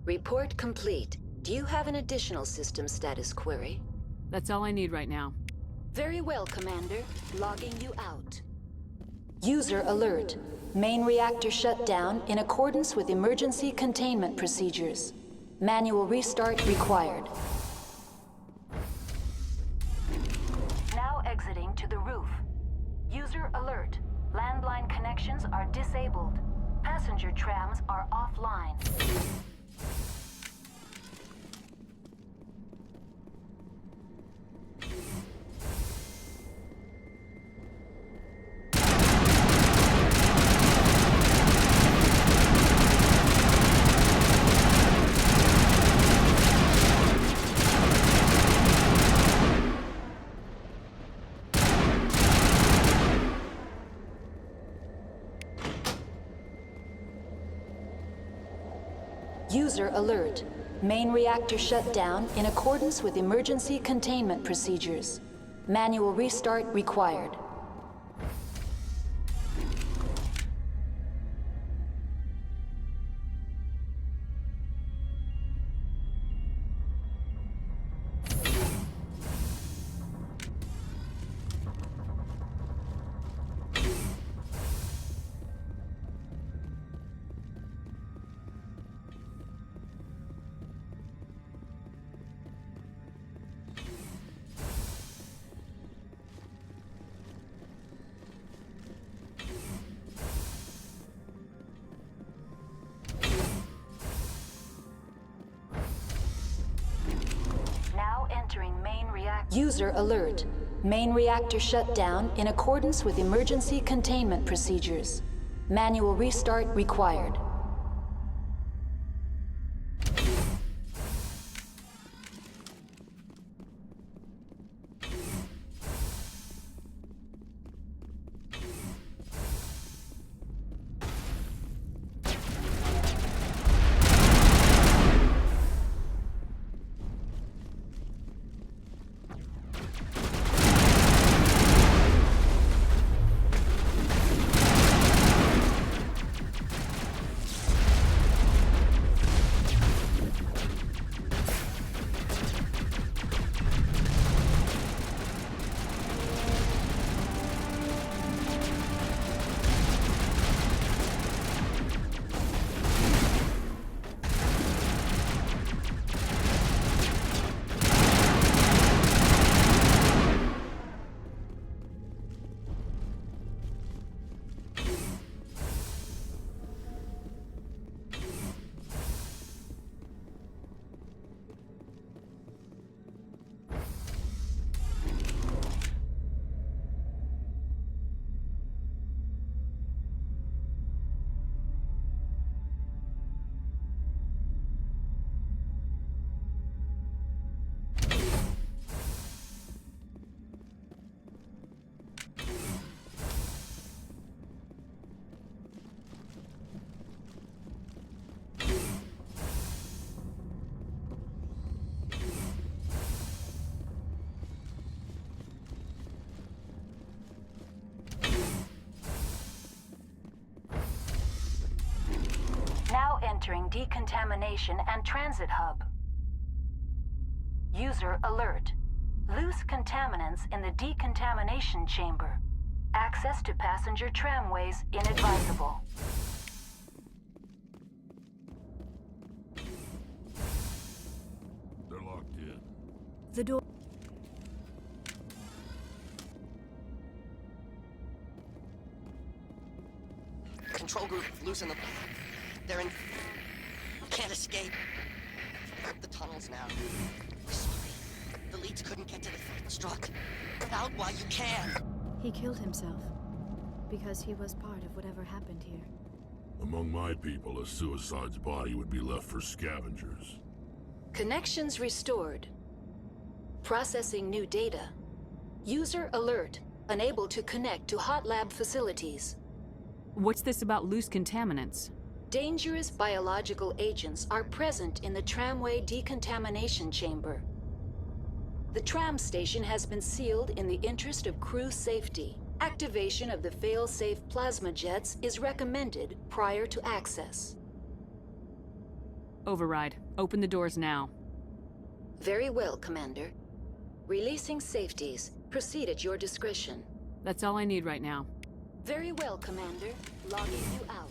Report complete. Do you have an additional system status query? That's all I need right now. Very well, Commander. Logging you out. User alert. Main reactor shut down in accordance with emergency containment procedures. Manual restart required. Now exiting to the roof. User alert. Landline connections are disabled. Passenger trams are offline. User alert. Main reactor shut down in accordance with emergency containment procedures. Manual restart required. User alert. Main reactor shut down in accordance with emergency containment procedures. Manual restart required. decontamination and transit hub. User alert. Loose contaminants in the decontamination chamber. Access to passenger tramways inadvisable. They're locked in. The door. Control group, loosen them. They're in... Can't escape. The tunnels now. Sorry. The leads couldn't get to the struck. Get out while you can. He killed himself because he was part of whatever happened here. Among my people, a suicide's body would be left for scavengers. Connections restored. Processing new data. User alert. Unable to connect to hot lab facilities. What's this about loose contaminants? Dangerous biological agents are present in the tramway decontamination chamber. The tram station has been sealed in the interest of crew safety. Activation of the fail-safe plasma jets is recommended prior to access. Override. Open the doors now. Very well, Commander. Releasing safeties. Proceed at your discretion. That's all I need right now. Very well, Commander. Logging you out.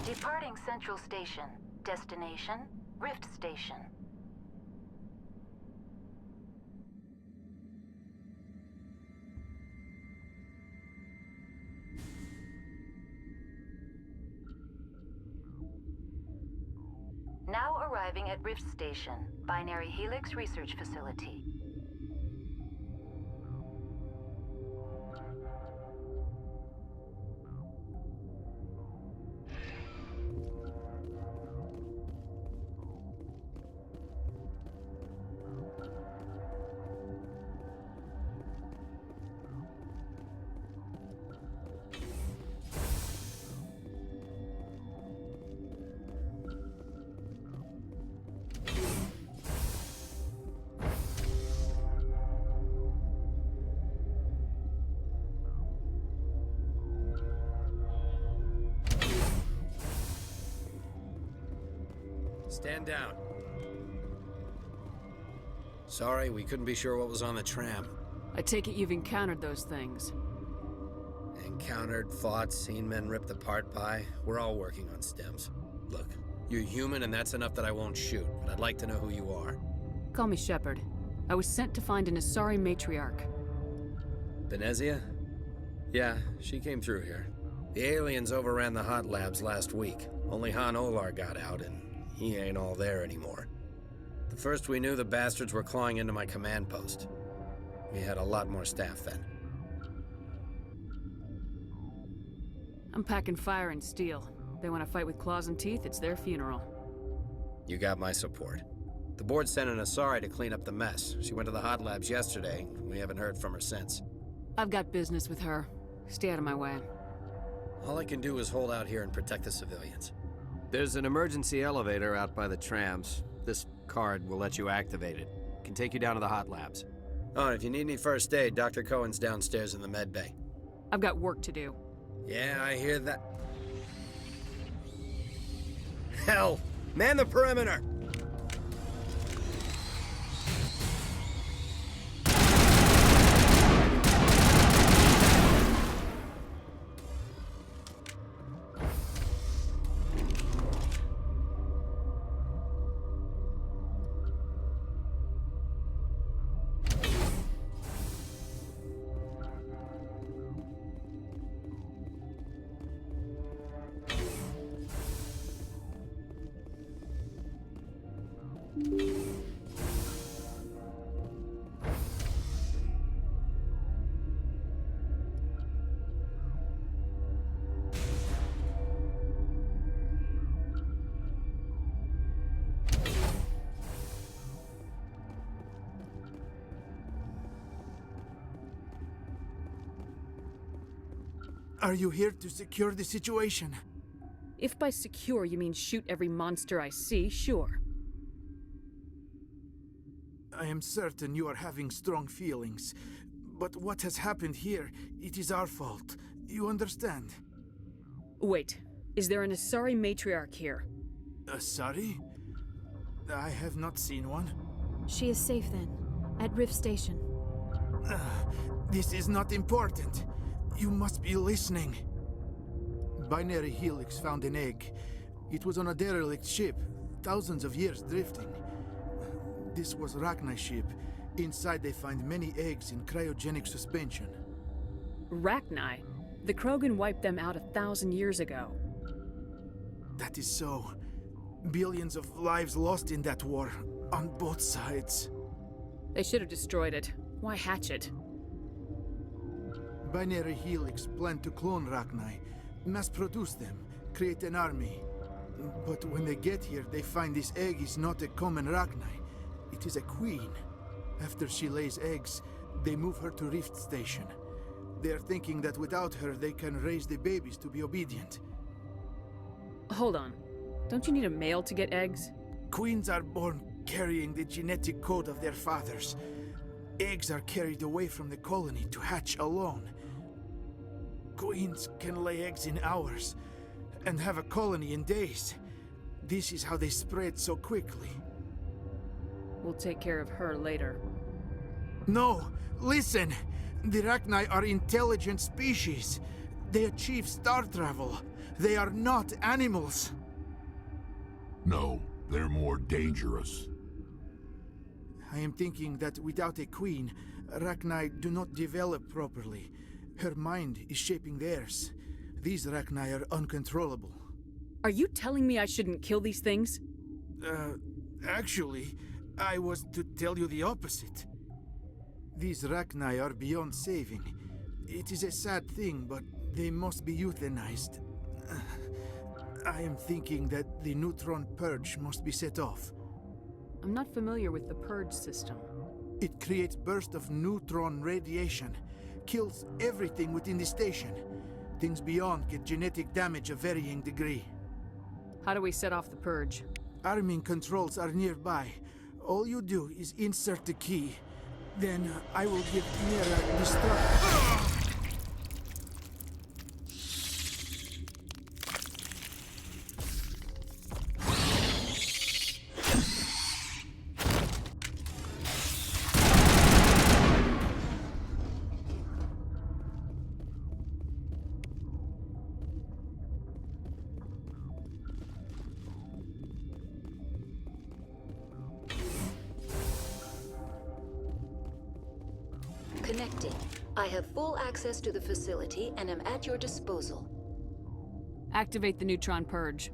Departing Central Station. Destination, Rift Station. Now arriving at Rift Station, Binary Helix Research Facility. Stand down. Sorry, we couldn't be sure what was on the tram. I take it you've encountered those things. Encountered, fought, seen men ripped apart by. We're all working on stems. Look, you're human and that's enough that I won't shoot, but I'd like to know who you are. Call me Shepard. I was sent to find an Asari matriarch. Benezia? Yeah, she came through here. The aliens overran the hot labs last week. Only Han Olar got out and he ain't all there anymore. The first we knew, the bastards were clawing into my command post. We had a lot more staff then. I'm packing fire and steel. They want to fight with claws and teeth, it's their funeral. You got my support. The board sent an Asari to clean up the mess. She went to the hot labs yesterday. We haven't heard from her since. I've got business with her. Stay out of my way. All I can do is hold out here and protect the civilians. There's an emergency elevator out by the trams. This card will let you activate it. Can take you down to the hot labs. Oh, and if you need any first aid, Dr. Cohen's downstairs in the med bay. I've got work to do. Yeah, I hear that. Hell! Man the perimeter! Are you here to secure the situation? If by secure you mean shoot every monster I see, sure. I am certain you are having strong feelings. But what has happened here, it is our fault. You understand? Wait, is there an Asari matriarch here? Asari? I have not seen one. She is safe then, at Rift Station. This is not important. You must be listening. Binary Helix found an egg. It was on a derelict ship, thousands of years drifting. This was Rachni's ship. Inside they find many eggs in cryogenic suspension. Rachni? The Krogan wiped them out 1,000 years ago. That is so. Billions of lives lost in that war, on both sides. They should have destroyed it. Why hatch it? Binary Helix planned to clone Rachni, mass-produce them, create an army. But when they get here, they find this egg is not a common Rachni. It is a queen. After she lays eggs, they move her to Rift Station. They are thinking that without her, they can raise the babies to be obedient. Hold on. Don't you need a male to get eggs? Queens are born carrying the genetic code of their fathers. Eggs are carried away from the colony to hatch alone. Queens can lay eggs in hours and have a colony in days. This is how they spread so quickly. We'll take care of her later. No! Listen! The Rachni are intelligent species. They achieve star travel. They are not animals. No, they're more dangerous. I am thinking that without a queen, Rachni do not develop properly. Her mind is shaping theirs. These Rachni are uncontrollable. Are you telling me I shouldn't kill these things? Actually, I was to tell you the opposite. These Rachni are beyond saving. It is a sad thing, but they must be euthanized. I am thinking that the neutron purge must be set off. I'm not familiar with the purge system. It creates bursts of neutron radiation, kills everything within the station. Things beyond get genetic damage of varying degree. How do we set off the purge? Arming controls are nearby. All you do is insert the key. Then I will give Mira destruct. Connecting. I have full access to the facility and am at your disposal. Activate the neutron purge.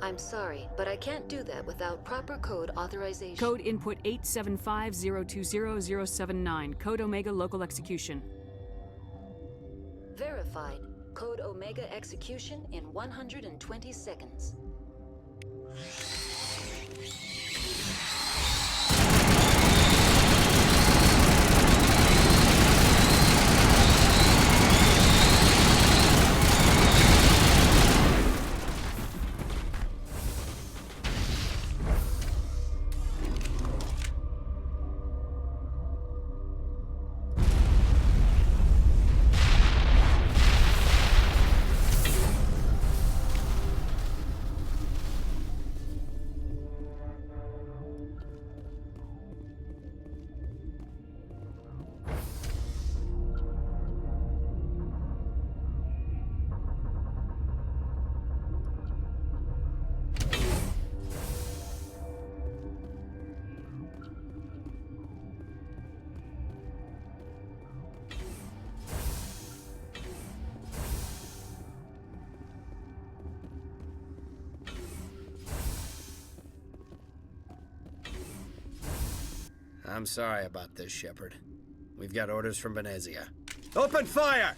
I'm sorry, but I can't do that without proper code authorization. Code input 875020079. Code Omega local execution. Verified. Code Omega execution in 120 seconds. I'm sorry about this, Shepard. We've got orders from Venezia. Open fire!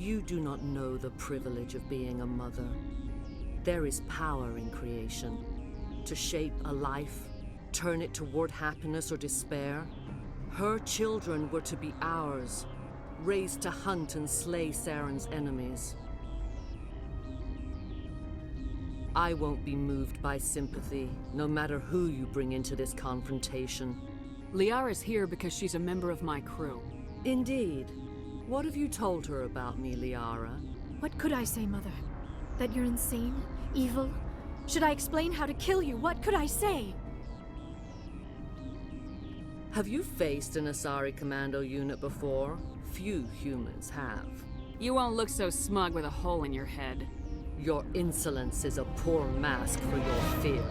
You do not know the privilege of being a mother. There is power in creation. To shape a life, turn it toward happiness or despair. Her children were to be ours, raised to hunt and slay Saren's enemies. I won't be moved by sympathy, no matter who you bring into this confrontation. Liara's here because she's a member of my crew. Indeed. What have you told her about me, Liara? What could I say, Mother? That you're insane? Evil? Should I explain how to kill you? What could I say? Have you faced an Asari commando unit before? Few humans have. You won't look so smug with a hole in your head. Your insolence is a poor mask for your fear.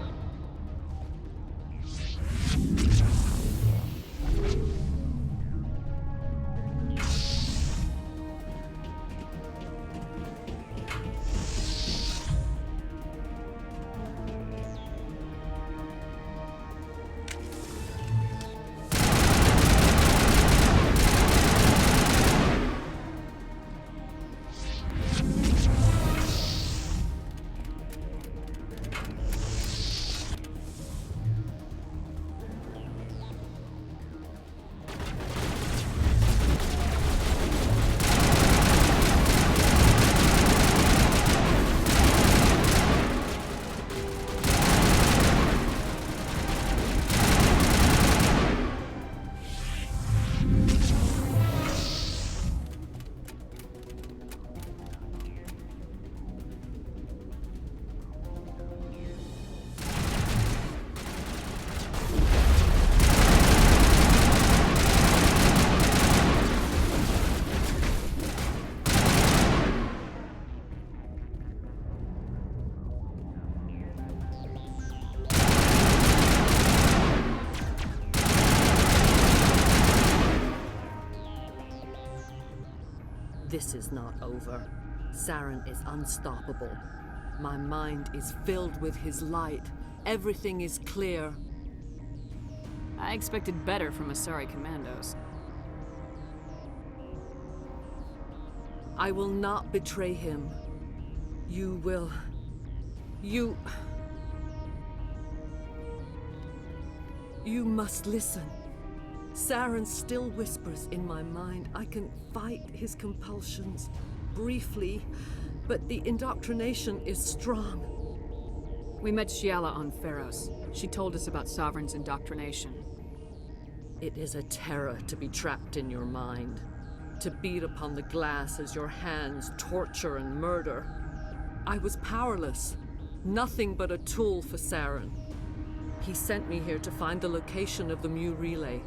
This is not over. Saren is unstoppable. My mind is filled with his light. Everything is clear. I expected better from Asari commandos. I will not betray him. You will... You must listen. Saren still whispers in my mind. I can fight his compulsions, briefly, but the indoctrination is strong. We met Shiala on Pharos. She told us about Sovereign's indoctrination. It is a terror to be trapped in your mind, to beat upon the glass as your hands torture and murder. I was powerless, nothing but a tool for Saren. He sent me here to find the location of the Mu relay.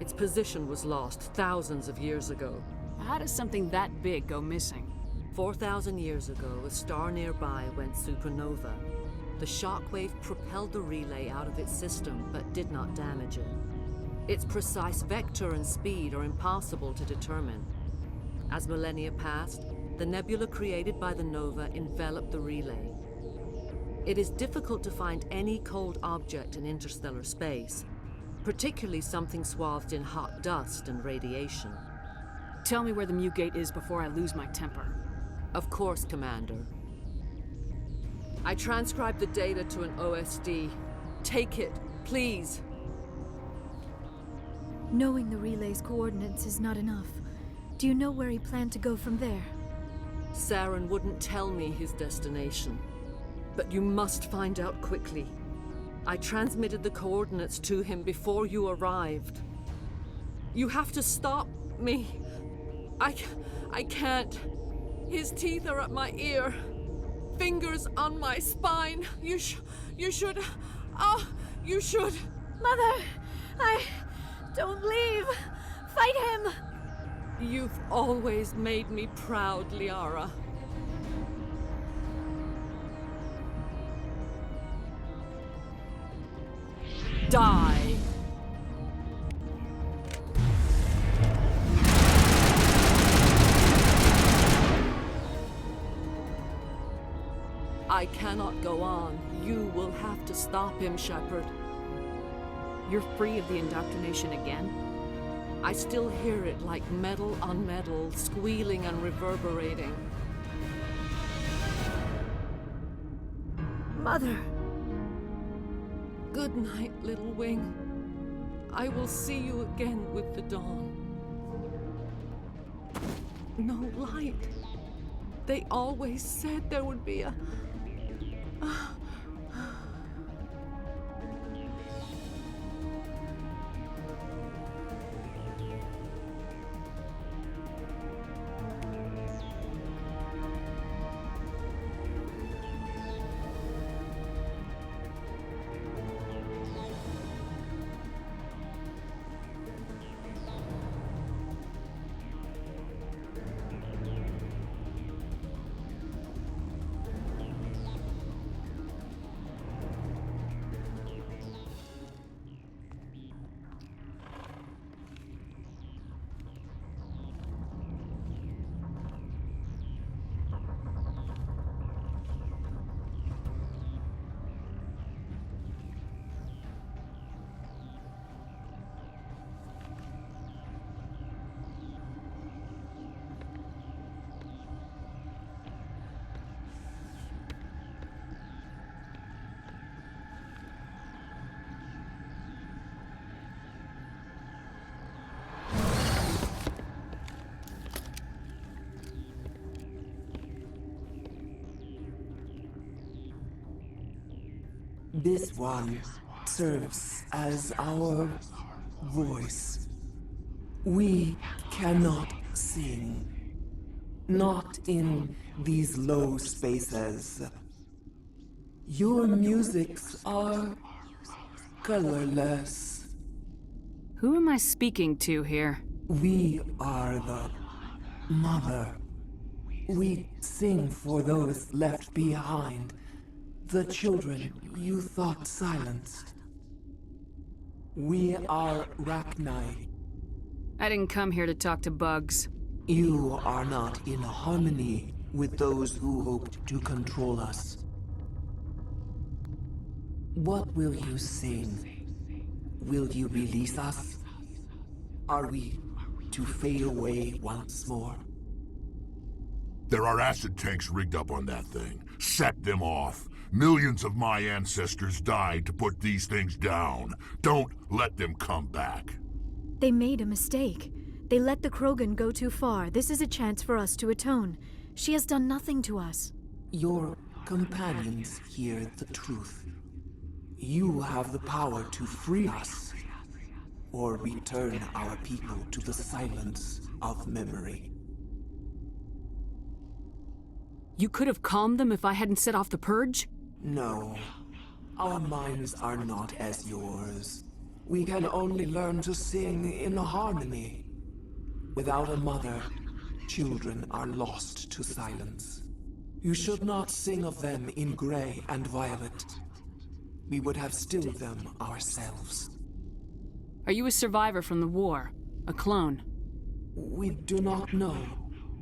Its position was lost thousands of years ago. How does something that big go missing? 4,000 years ago, a star nearby went supernova. The shockwave propelled the relay out of its system, but did not damage it. Its precise vector and speed are impossible to determine. As millennia passed, the nebula created by the nova enveloped the relay. It is difficult to find any cold object in interstellar space, particularly something swathed in hot dust and radiation. Tell me where the Mu Gate is before I lose my temper. Of course, Commander. I transcribed the data to an OSD. Take it, please. Knowing the relay's coordinates is not enough. Do you know where he planned to go from there? Saren wouldn't tell me his destination. But you must find out quickly. I transmitted the coordinates to him before you arrived. You have to stop me. I can't. His teeth are at my ear. Fingers on my spine. You should... Oh, you should... Mother! Don't leave! Fight him! You've always made me proud, Liara. Die! I cannot go on. You will have to stop him, Shepard. You're free of the indoctrination again? I still hear it like metal on metal, squealing and reverberating. Mother! Good night, little wing. I will see you again with the dawn. No light. They always said there would be a... This one serves as our voice. We cannot sing. Not in these low spaces. Your musics are colorless. Who am I speaking to here? We are the mother. We sing for those left behind. The children you thought silenced. We are Rachni. I didn't come here to talk to bugs. You are not in harmony with those who hoped to control us. What will you sing? Will you release us? Are we to fade away once more? There are acid tanks rigged up on that thing. Set them off. Millions of my ancestors died to put these things down. Don't let them come back. They made a mistake. They let the Krogan go too far. This is a chance for us to atone. She has done nothing to us. Your companions hear the truth. You have the power to free us, or return our people to the silence of memory. You could have calmed them if I hadn't set off the purge? No. Our minds are not as yours. We can only learn to sing in harmony. Without a mother, children are lost to silence. You should not sing of them in gray and violet. We would have stilled them ourselves. Are you a survivor from the war? A clone? We do not know.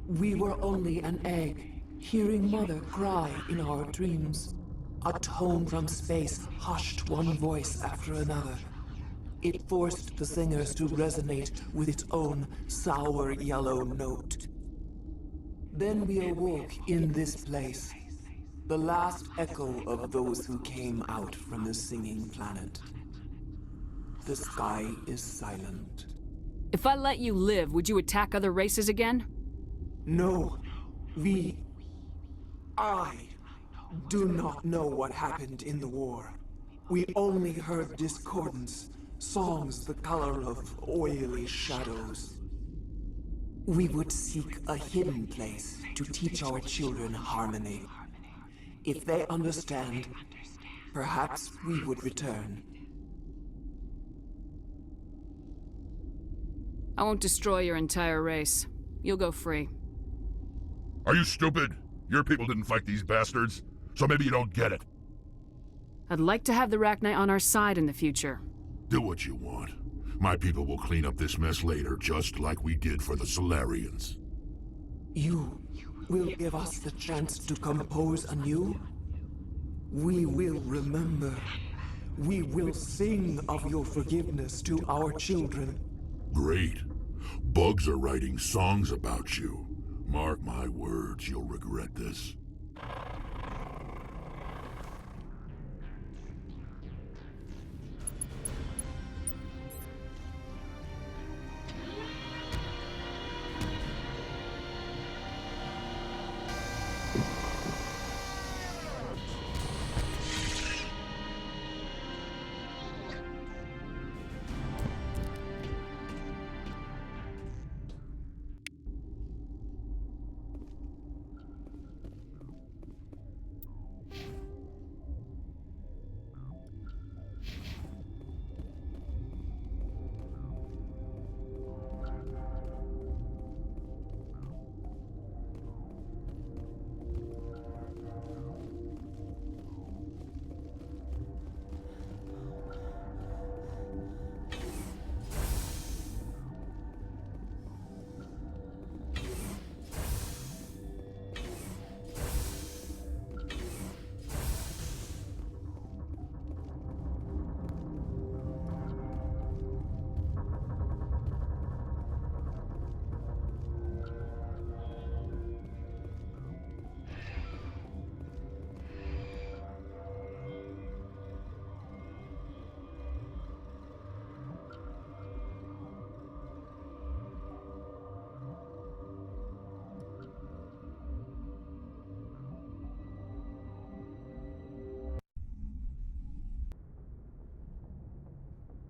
We were only an egg, hearing Mother cry in our dreams. A tone from space hushed one voice after another. It forced the singers to resonate with its own sour yellow note. Then we awoke in this place, the last echo of those who came out from the singing planet. The sky is silent. If I let you live, would you attack other races again? No. I do not know what happened in the war. We only heard discordance, songs the color of oily shadows. We would seek a hidden place to teach our children harmony. If they understand, perhaps we would return. I won't destroy your entire race. You'll go free. Are you stupid? Your people didn't fight these bastards, so maybe you don't get it. I'd like to have the Rachni on our side in the future. Do what you want. My people will clean up this mess later, just like we did for the Solarians. You will give us the chance to compose anew? We will remember. We will sing of your forgiveness to our children. Great. bugs are writing songs about you. Mark my words, you'll regret this.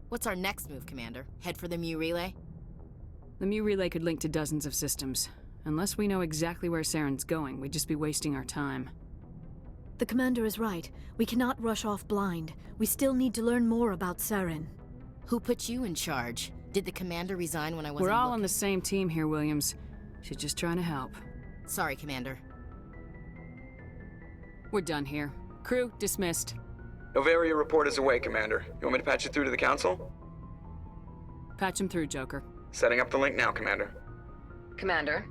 What's our next move, Commander? Head for the Mu Relay? The Mu Relay could link to dozens of systems. Unless we know exactly where Saren's going, we'd just be wasting our time. The Commander is right. We cannot rush off blind. We still need to learn more about Saren. Who put you in charge? Did the Commander resign when I wasn't We're all looking? on the same team here, Williams. She's just trying to help. Sorry, Commander. We're done here. Crew, dismissed. Novaria report is away, Commander. You want me to patch it through to the Council? Patch him through, Joker. Setting up the link now, Commander. Commander,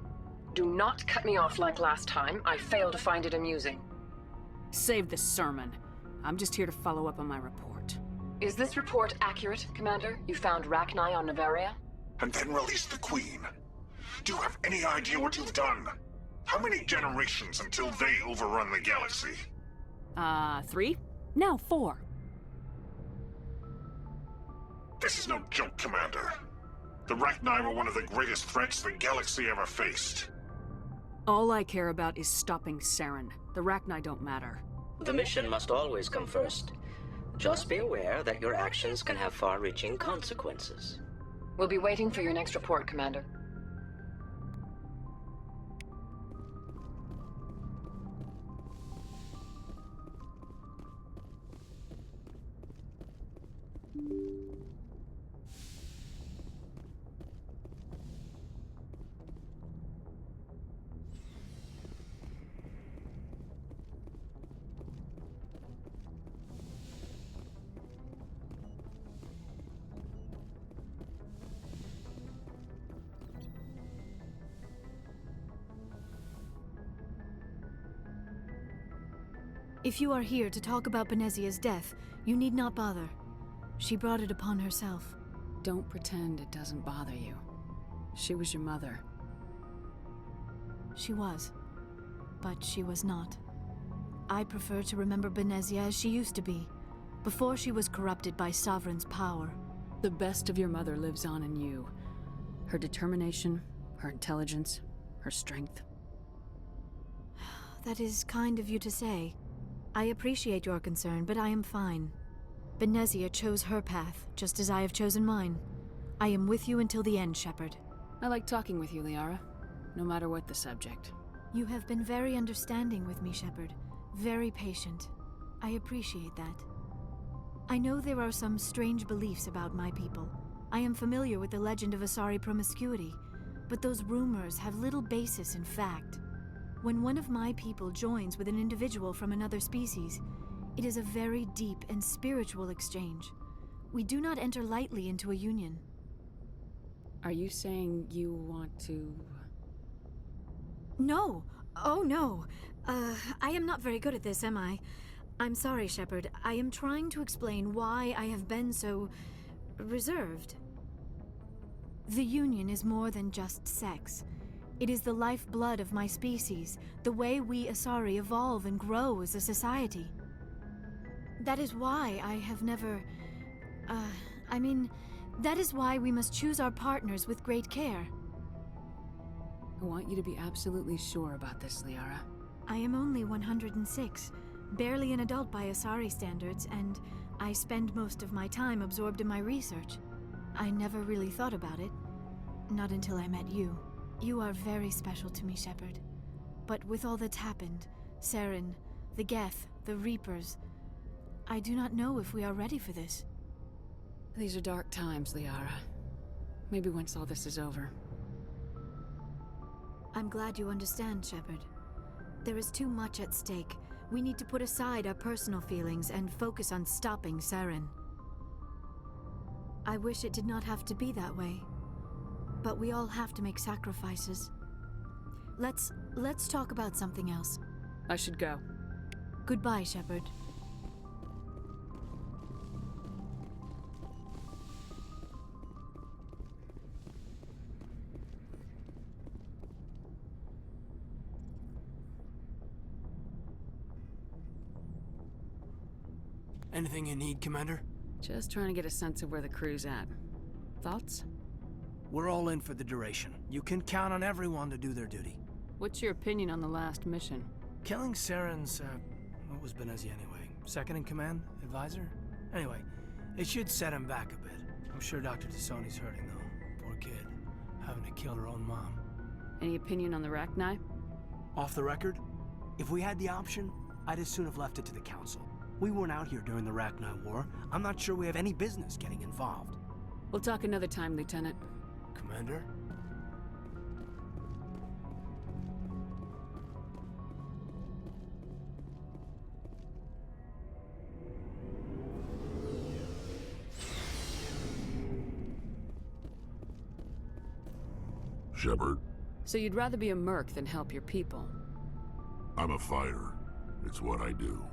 do not cut me off like last time. I failed to find it amusing. Save the sermon. I'm just here to follow up on my report. Is this report accurate, Commander? You found Rachni on Novaria? And then released the Queen. Do you have any idea what you've done? How many generations until they overrun the galaxy? 3? Now 4. This is no joke, Commander. The Rachni were one of the greatest threats the galaxy ever faced. All I care about is stopping Saren. The Rachni don't matter. The mission must always come first. Just be aware that your actions can have far-reaching consequences. We'll be waiting for your next report, Commander. If you are here to talk about Benezia's death, you need not bother. She brought it upon herself. Don't pretend it doesn't bother you. She was your mother. She was. But she was not. I prefer to remember Benezia as she used to be, before she was corrupted by Sovereign's power. The best of your mother lives on in you. Her determination, her intelligence, her strength. That is kind of you to say. I appreciate your concern, but I am fine. Benezia chose her path, just as I have chosen mine. I am with you until the end, Shepard. I like talking with you, Liara, no matter what the subject. You have been very understanding with me, Shepard. Very patient. I appreciate that. I know there are some strange beliefs about my people. I am familiar with the legend of Asari promiscuity, but those rumors have little basis in fact. When one of my people joins with an individual from another species, it is a very deep and spiritual exchange. We do not enter lightly into a union. Are you saying you want to... No! Oh no! I am not very good at this, am I? I'm sorry, Shepard. I am trying to explain why I have been so... reserved. The Union is more than just sex. It is the lifeblood of my species, the way we Asari evolve and grow as a society. That is why I have never... that is why we must choose our partners with great care. I want you to be absolutely sure about this, Liara. I am only 106, barely an adult by Asari standards, and I spend most of my time absorbed in my research. I never really thought about it. Not until I met you. You are very special to me, Shepard. But with all that's happened, Saren, the Geth, the Reapers, I do not know if we are ready for this. These are dark times, Liara. Maybe once all this is over. I'm glad you understand, Shepard. There is too much at stake. We need to put aside our personal feelings and focus on stopping Saren. I wish it did not have to be that way. But we all have to make sacrifices. Let's talk about something else. I should go. Goodbye, Shepard. Anything you need, Commander? Just trying to get a sense of where the crew's at. Thoughts? We're all in for the duration. You can count on everyone to do their duty. What's your opinion on the last mission? Killing Saren's, what was Benezia anyway? Second in command? Advisor? Anyway, it should set him back a bit. I'm sure Dr. T'Soni's hurting, though. Poor kid. Having to kill her own mom. Any opinion on the Rachni? Off the record? If we had the option, I'd as soon have left it to the Council. We weren't out here during the Rachni War. I'm not sure we have any business getting involved. We'll talk another time, Lieutenant. Commander? Shepard? So you'd rather be a merc than help your people? I'm a fighter. It's what I do.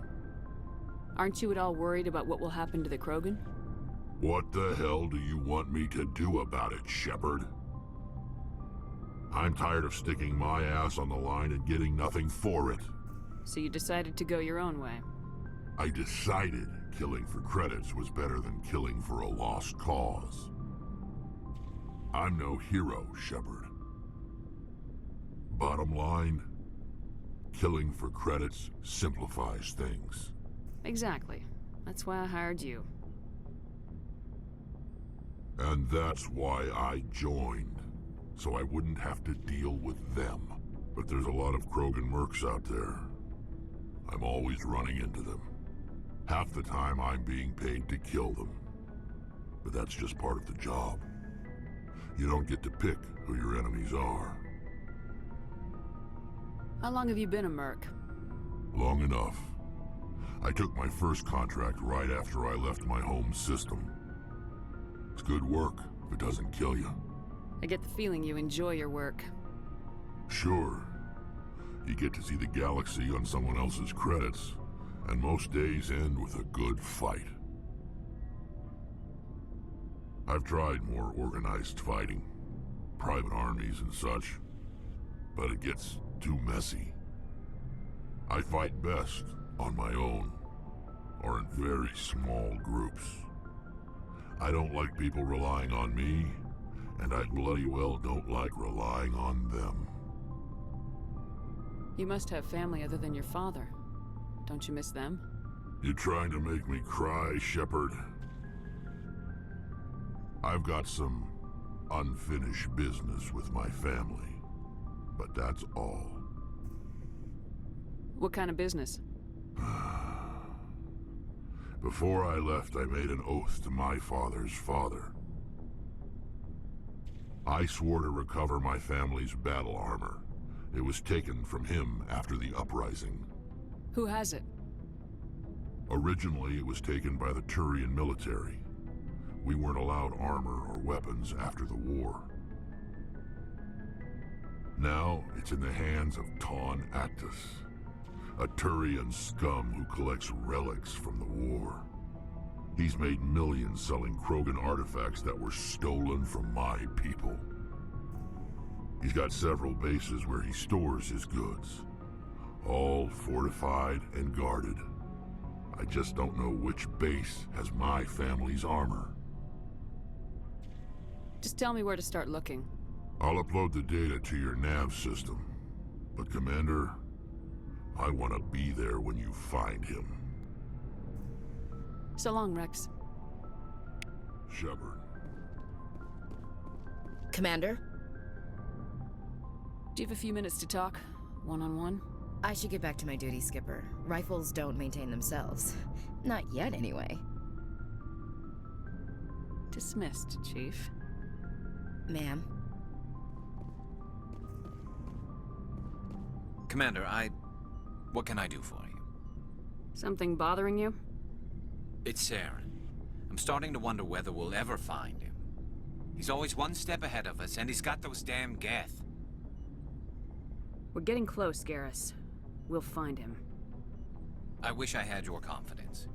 Aren't you at all worried about what will happen to the Krogan? What the hell do you want me to do about it, Shepard? I'm tired of sticking my ass on the line and getting nothing for it. So you decided to go your own way? I decided killing for credits was better than killing for a lost cause. I'm no hero, Shepard. Bottom line, killing for credits simplifies things. Exactly. That's why I hired you. And that's why I joined, so I wouldn't have to deal with them. But there's a lot of Krogan mercs out there. I'm always running into them. Half the time I'm being paid to kill them. But that's just part of the job. You don't get to pick who your enemies are. How long have you been a merc? Long enough. I took my first contract right after I left my home system. It's good work if it doesn't kill you. I get the feeling you enjoy your work. Sure. You get to see the galaxy on someone else's credits, and most days end with a good fight. I've tried more organized fighting, private armies and such, but it gets too messy. I fight best on my own, or in very small groups. I don't like people relying on me, and I bloody well don't like relying on them. You must have family other than your father. Don't you miss them? You trying to make me cry, Shepard? I've got some unfinished business with my family, but that's all. What kind of business? Before I left, I made an oath to my father's father. I swore to recover my family's battle armor. It was taken from him after the uprising. Who has it? Originally, it was taken by the Turian military. We weren't allowed armor or weapons after the war. Now, it's in the hands of Taun Actus, a Turian scum who collects relics from the war. He's made millions selling Krogan artifacts that were stolen from my people. He's got several bases where he stores his goods, all fortified and guarded. I just don't know which base has my family's armor. Just tell me where to start looking. I'll upload the data to your nav system. But Commander, I want to be there when you find him. So long, Rex. Shepard. Commander? Do you have a few minutes to talk? One-on-one? I should get back to my duty, Skipper. Rifles don't maintain themselves. Not yet, anyway. Dismissed, Chief. Ma'am? Commander, what can I do for you? Something bothering you? It's Saren. I'm starting to wonder whether we'll ever find him. He's always one step ahead of us, and he's got those damn Geth. We're getting close, Garrus. We'll find him. I wish I had your confidence.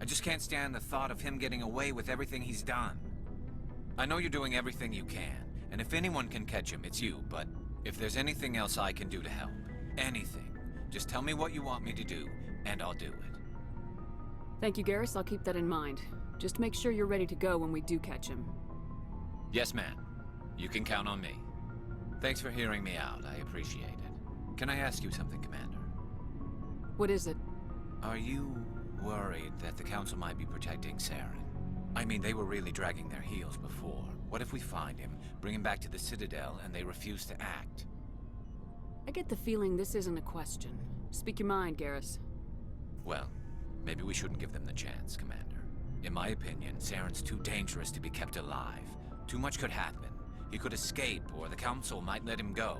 I just can't stand the thought of him getting away with everything he's done. I know you're doing everything you can, and if anyone can catch him, it's you, but if there's anything else I can do to help, anything, just tell me what you want me to do, and I'll do it. Thank you, Garrus. I'll keep that in mind. Just make sure you're ready to go when we do catch him. Yes, ma'am. You can count on me. Thanks for hearing me out. I appreciate it. Can I ask you something, Commander? What is it? Are you worried that the Council might be protecting Saren? I mean, they were really dragging their heels before. What if we find him, bring him back to the Citadel, and they refuse to act? I get the feeling this isn't a question. Speak your mind, Garrus. Well, maybe we shouldn't give them the chance, Commander. In my opinion, Saren's too dangerous to be kept alive. Too much could happen. He could escape, or the Council might let him go.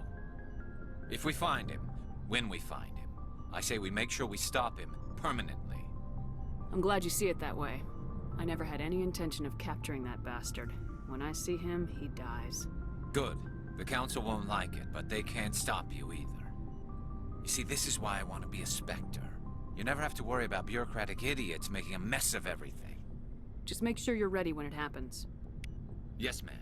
If we find him, when we find him, I say we make sure we stop him permanently. I'm glad you see it that way. I never had any intention of capturing that bastard. When I see him, he dies. Good. The Council won't like it, but they can't stop you either. You see, this is why I want to be a Spectre. You never have to worry about bureaucratic idiots making a mess of everything. Just make sure you're ready when it happens. Yes, ma'am.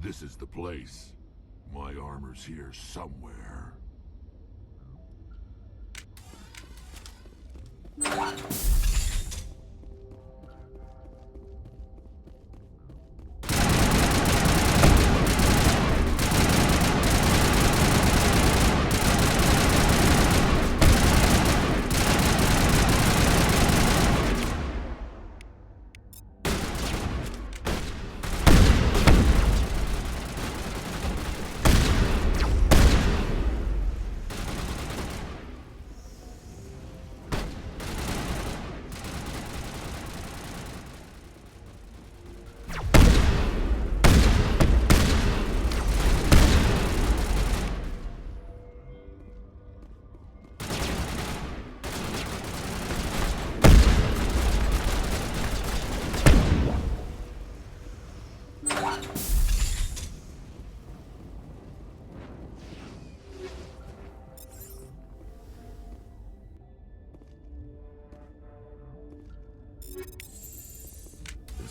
This is the place. My armor's here somewhere.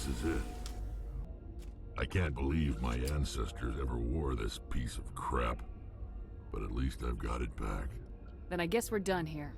This is it. I can't believe my ancestors ever wore this piece of crap. But at least I've got it back. Then I guess we're done here.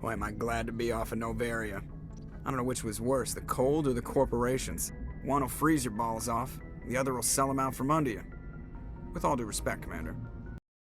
Boy, am I glad to be off of Novaria. I don't know which was worse, the cold or the corporations. One will freeze your balls off, the other will sell them out from under you. With all due respect, Commander.